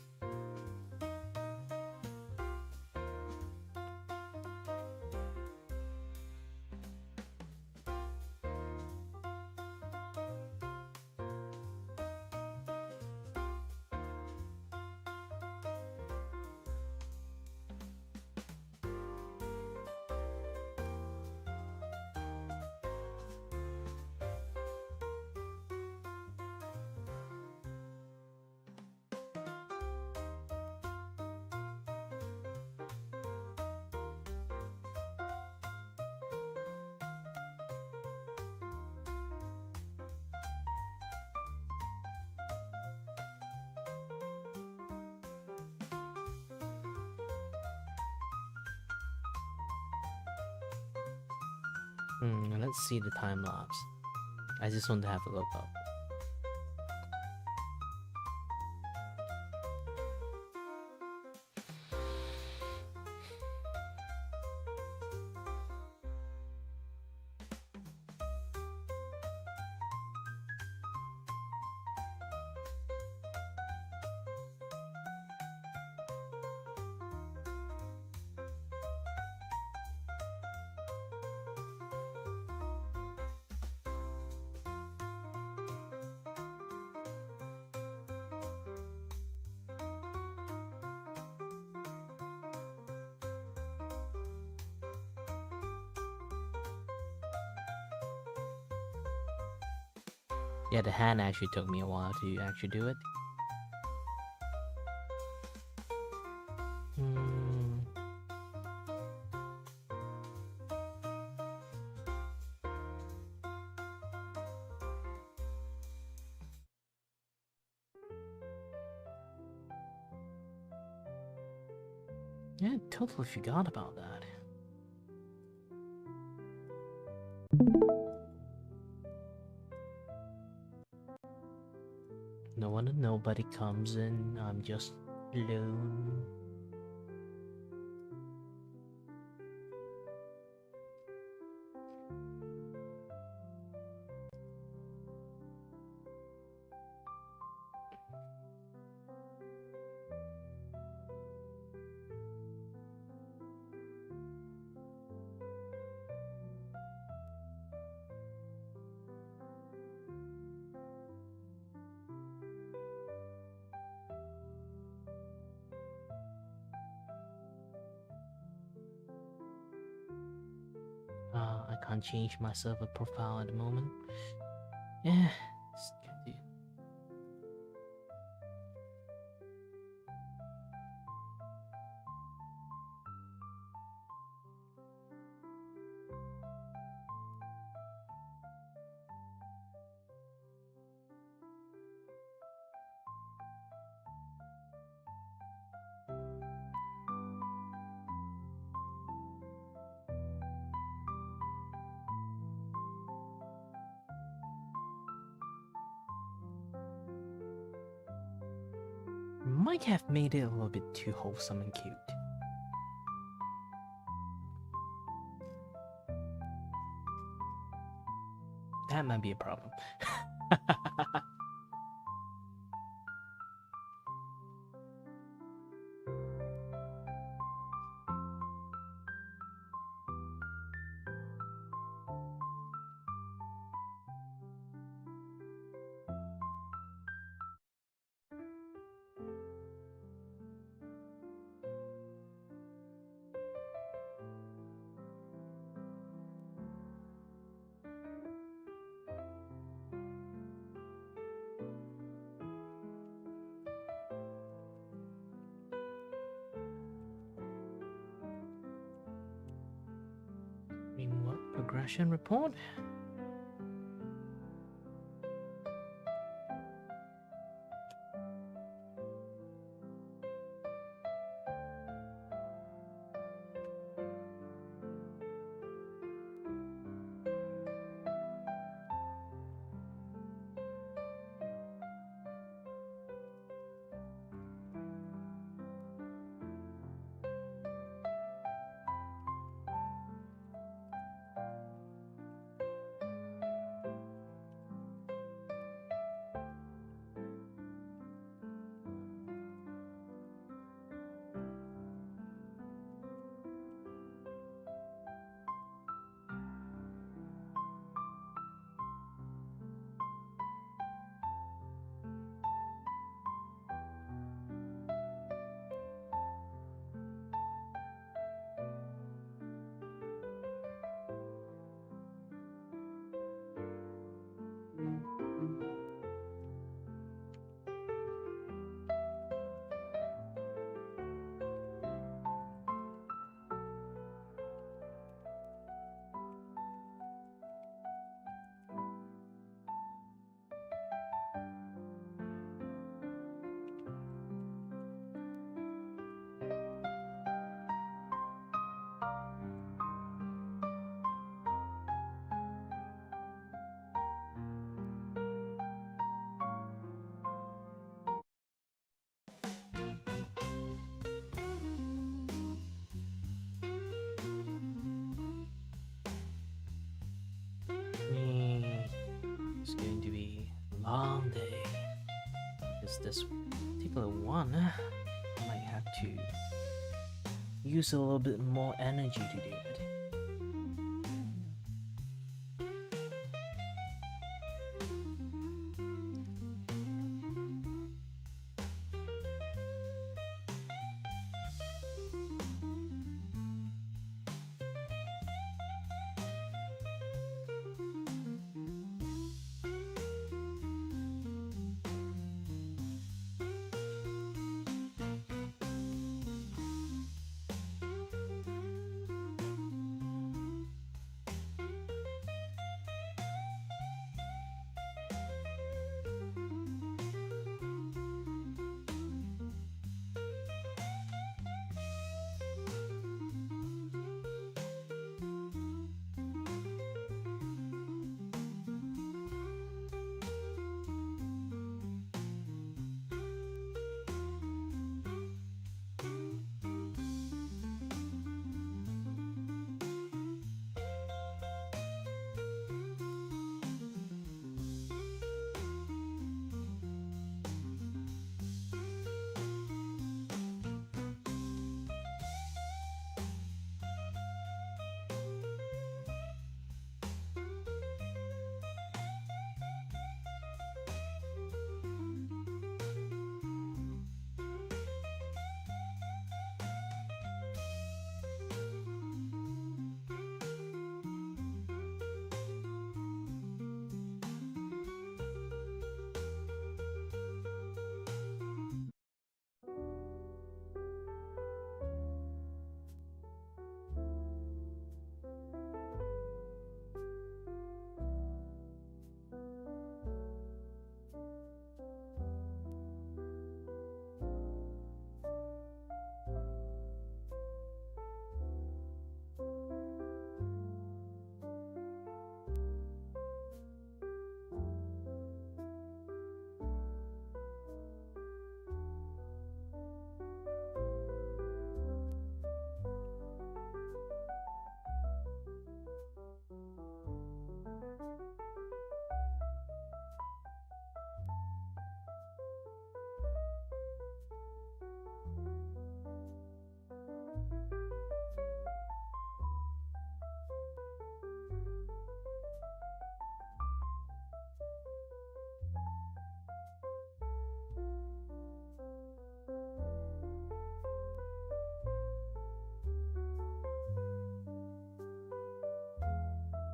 Let's see the time lapse. I just want to have a look up. Yeah, the hand actually took me a while to actually do it. Yeah, I totally forgot about that. No one and nobody comes in. I'm just alone. I can't change my server profile at the moment. Yeah, it's good. Might have made it a little bit too wholesome and cute. That might be a problem. What progression report? because this particular one might have to use a little bit more energy to do it.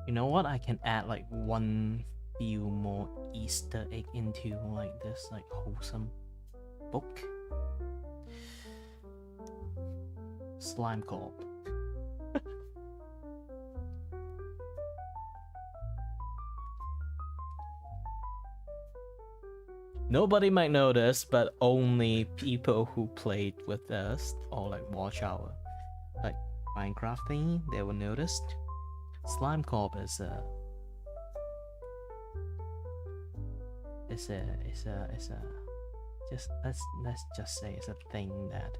You know what? I can add like one few more Easter egg into like this like wholesome book. Slime Corp. Nobody might notice, but only people who played with us or like watch our like Minecraft thingy, they will notice. Slime Corp is a just let's just say it's a thing that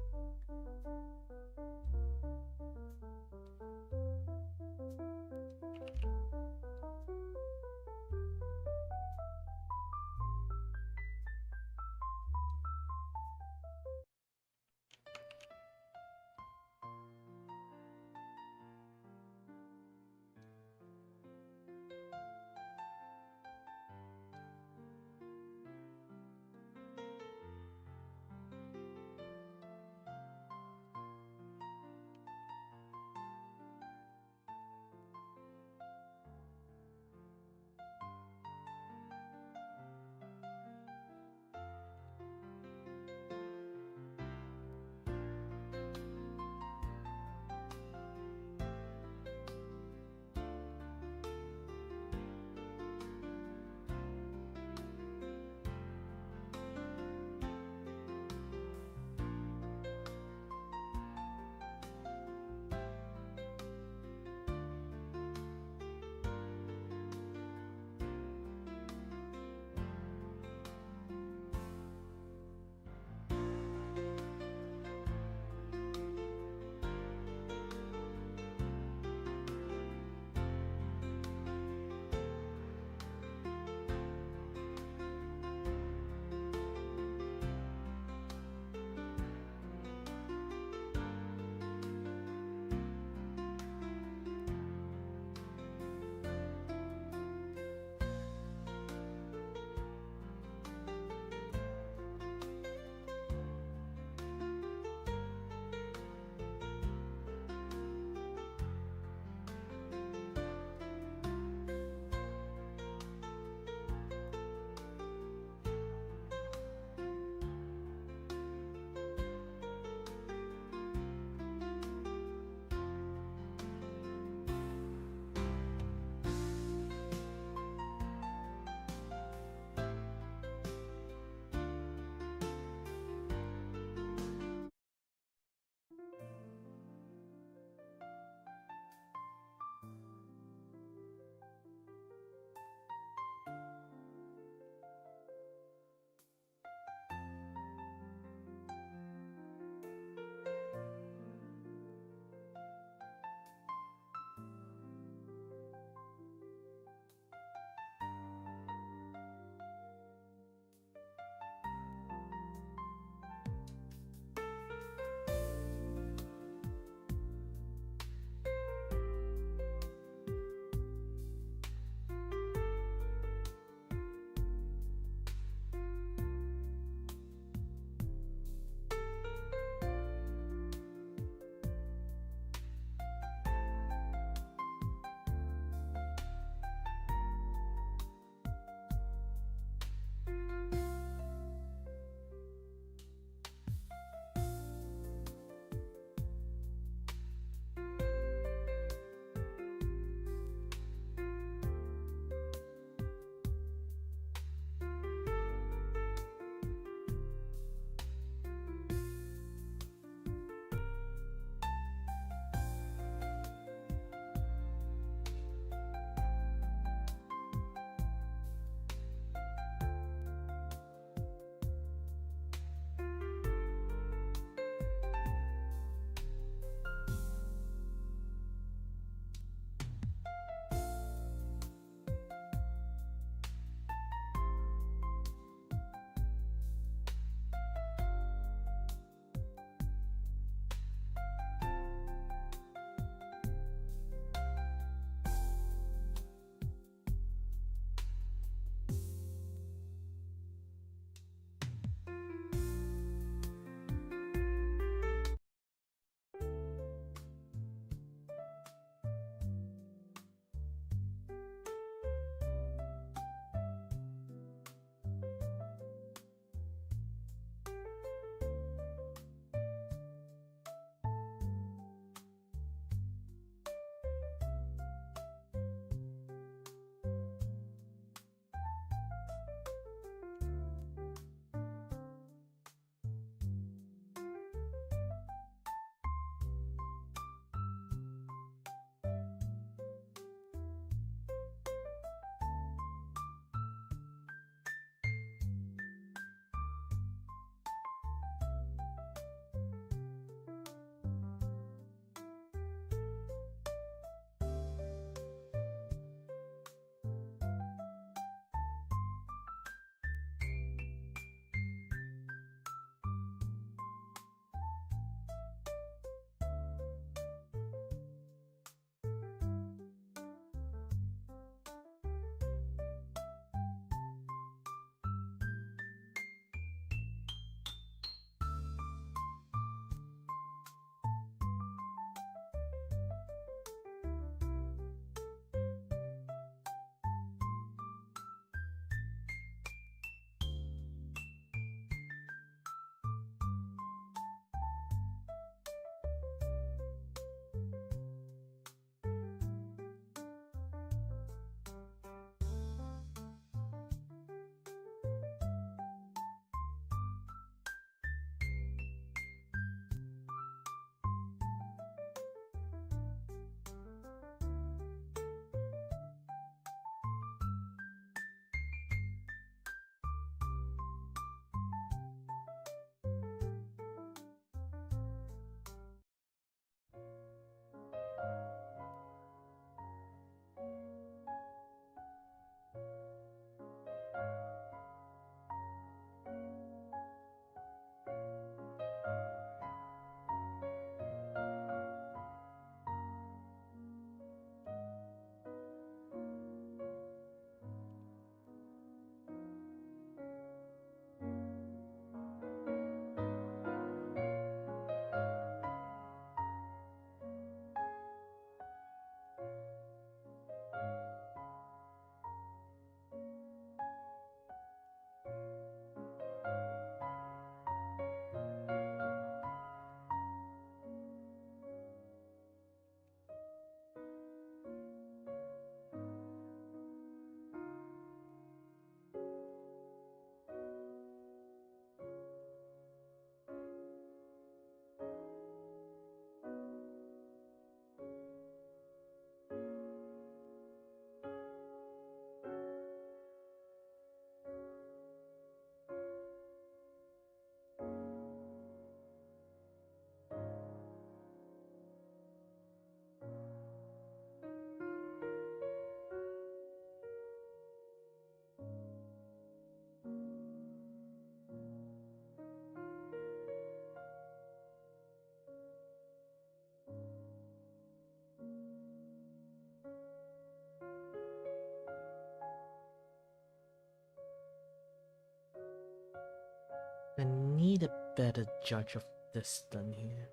I need a better judge of distance here.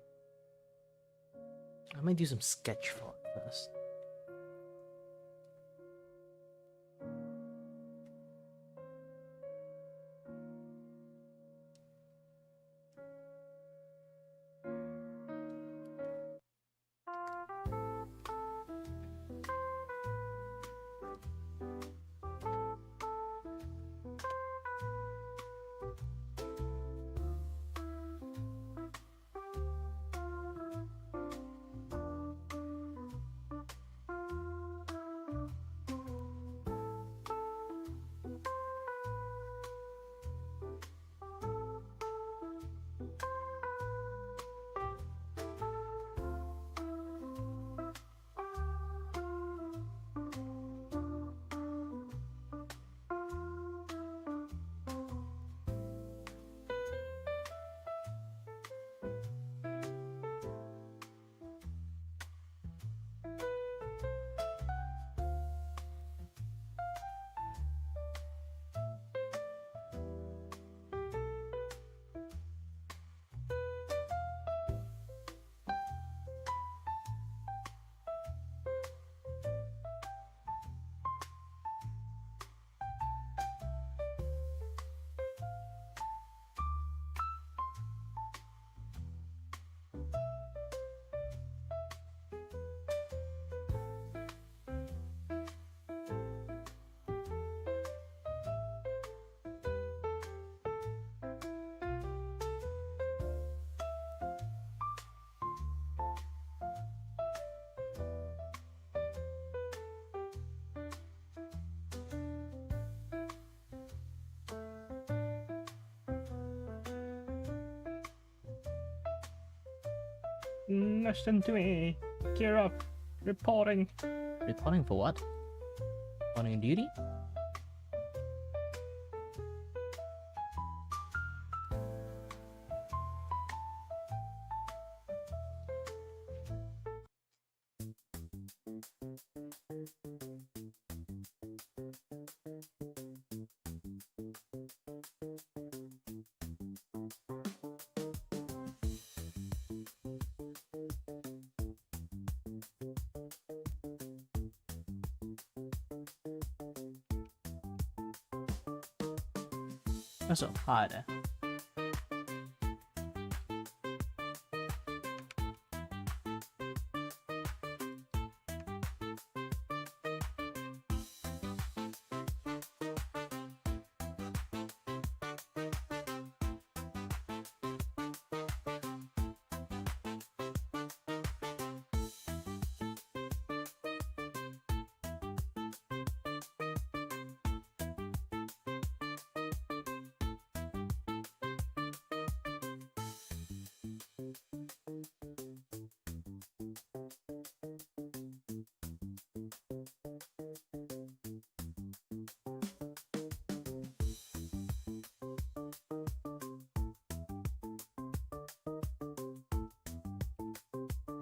I might do some sketch for it first. Listen to me. Gear up. Reporting. Reporting for what? Reporting duty? That's so hard.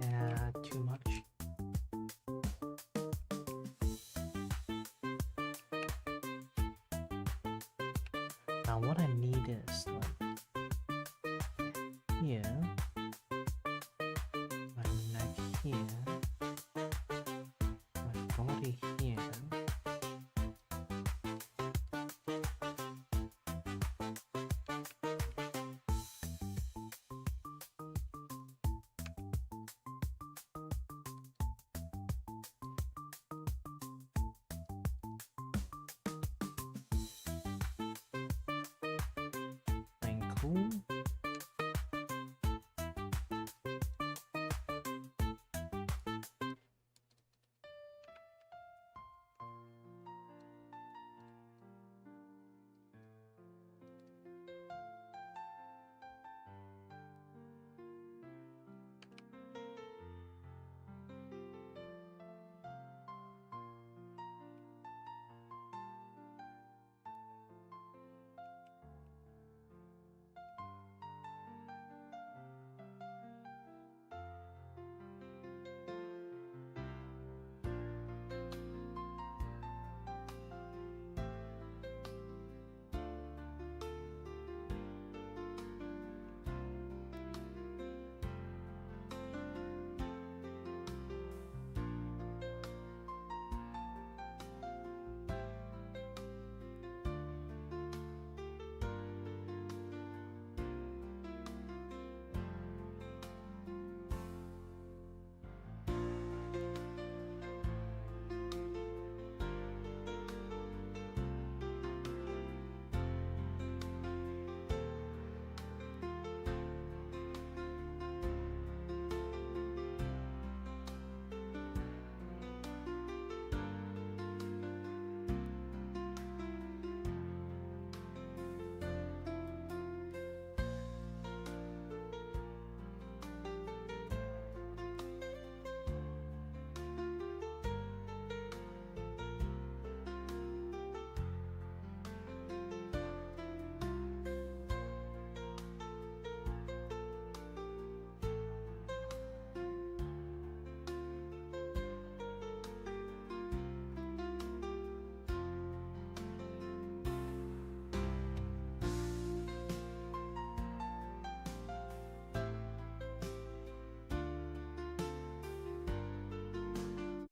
Yeah, too much. Now what I need is like here, my neck here, my body here. Cool.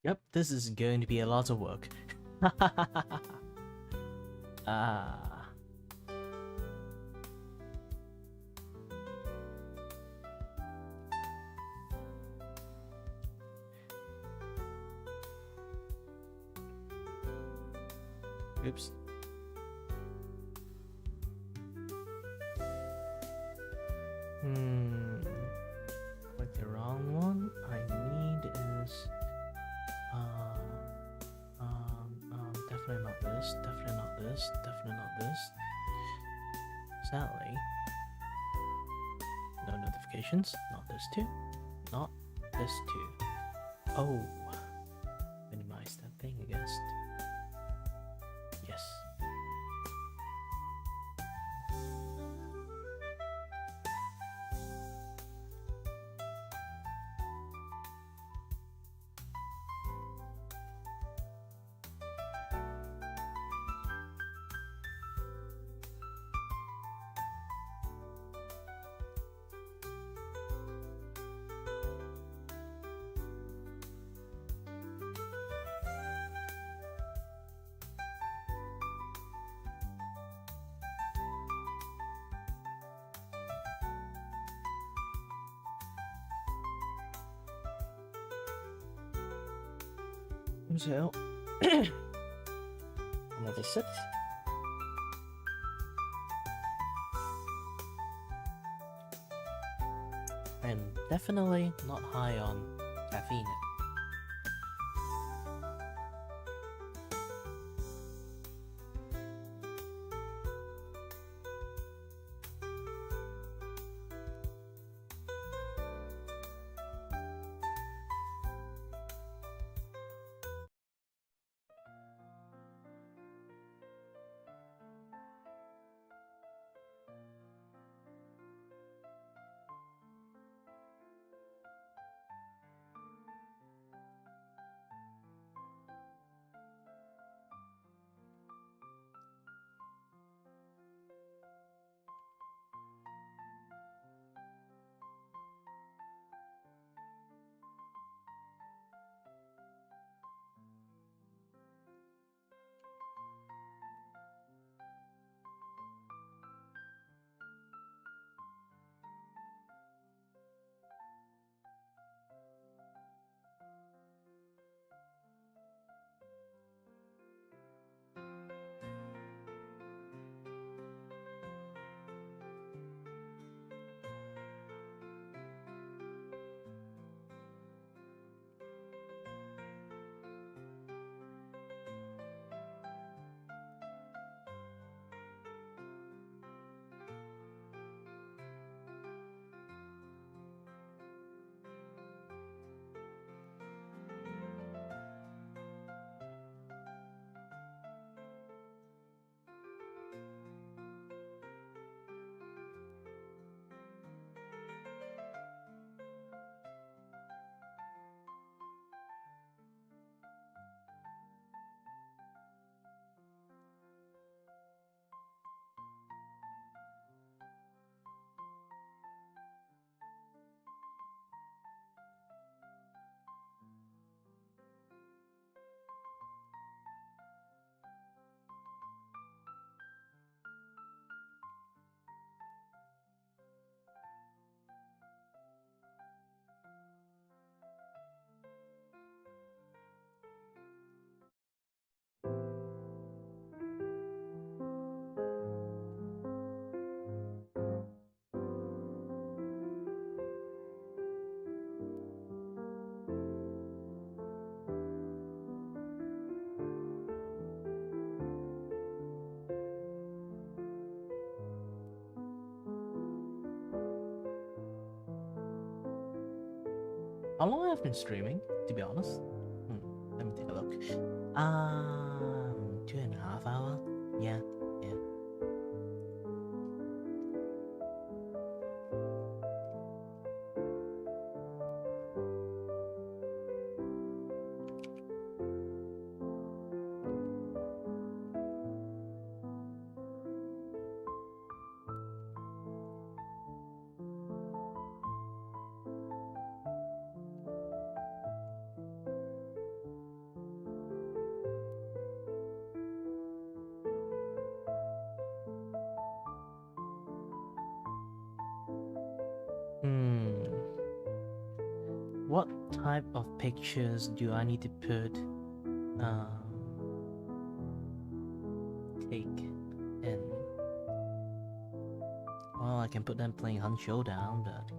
Yep, this is going to be a lot of work. Ah. Oops. Click the wrong one. I need is definitely not this, definitely not this, definitely not this. Sadly, no notifications. Not this too. Not this too. Oh, minimize that thing, I guess. Yes. So, another sip. I'm definitely not high on caffeine. How long have I been streaming, to be honest? Let me take a look. 2.5 hours. Yeah, yeah. Hmm. What type of pictures do I need to put? Take in. Well, I can put them playing Hunt Showdown, but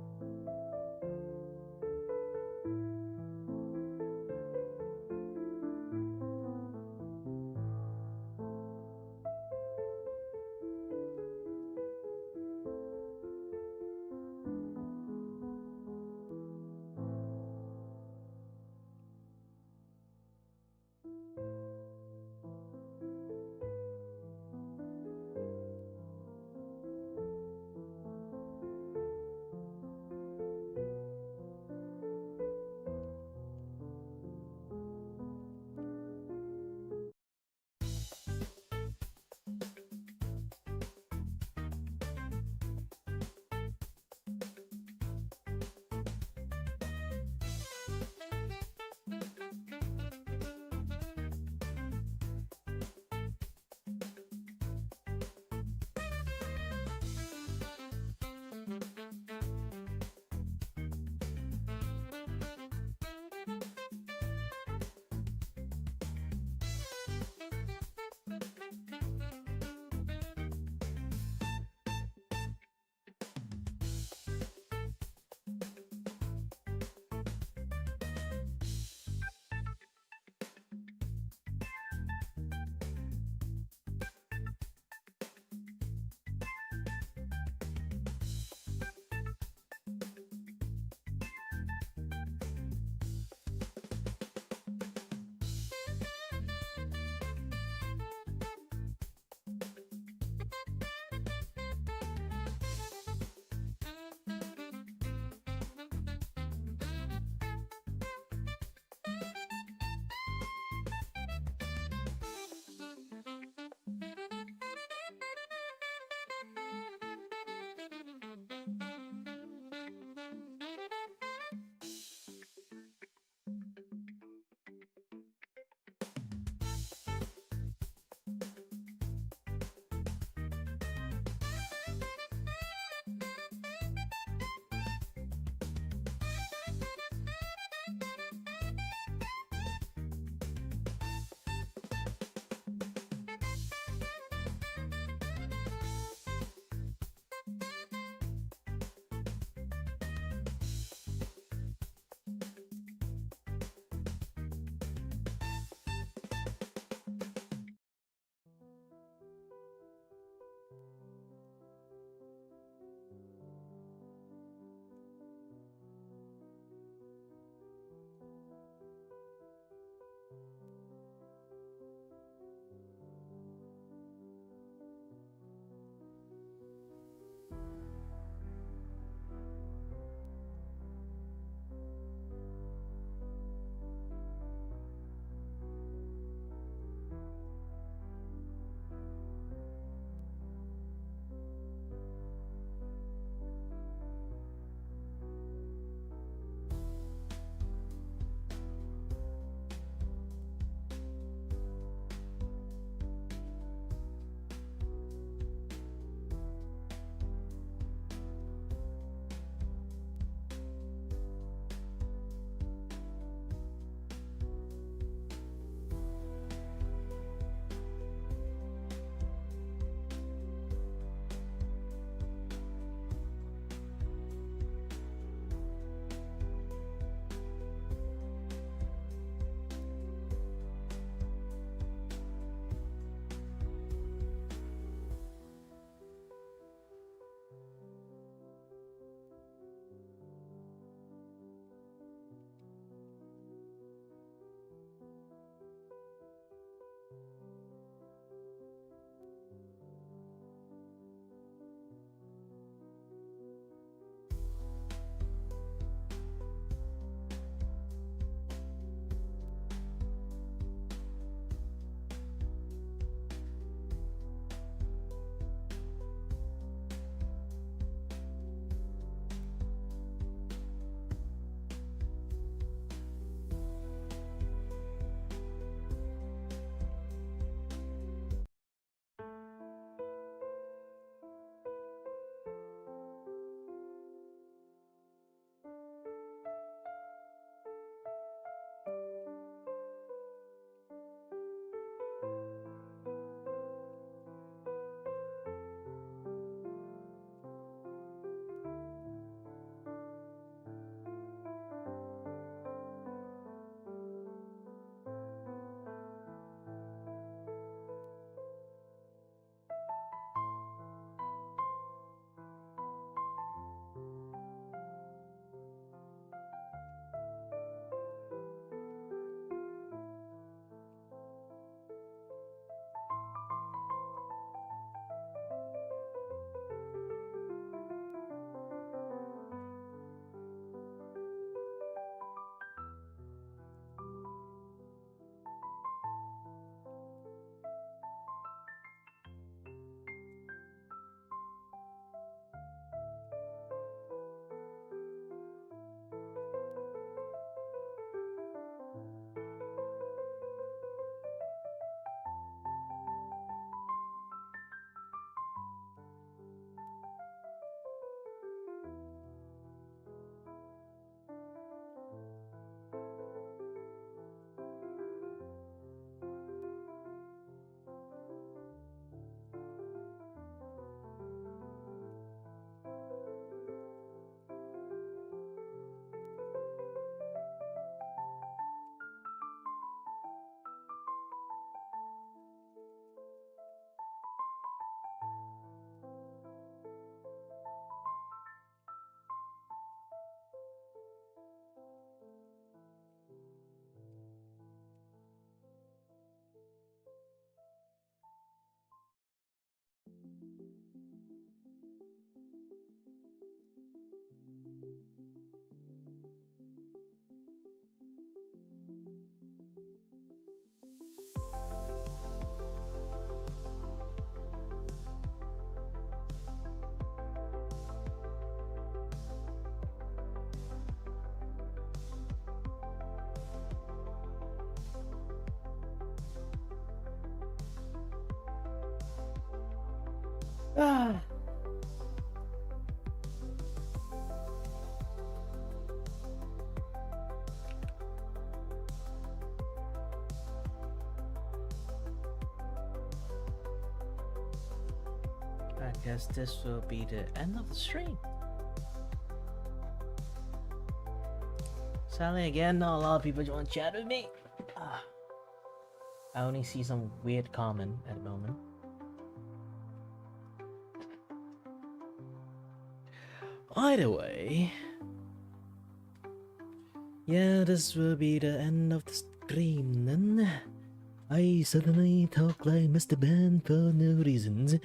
Ah. I guess this will be the end of the stream. Sadly, again, not a lot of people want to chat with me. I only see some weird comment at the moment. Either way, yeah, this will be the end of the stream then. I suddenly talk like Mr. Ben for no reasons,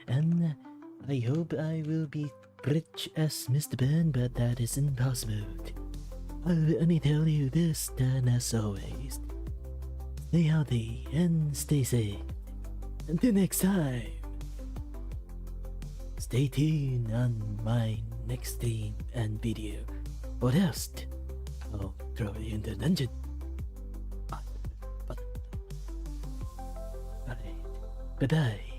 and I hope I will be rich as Mr. Ben, but that is impossible. I'll only tell you this, then as always, stay healthy and stay safe. Until next time, stay tuned on my next stream and video, or else I'll throw you in the dungeon. Alright, bye-bye.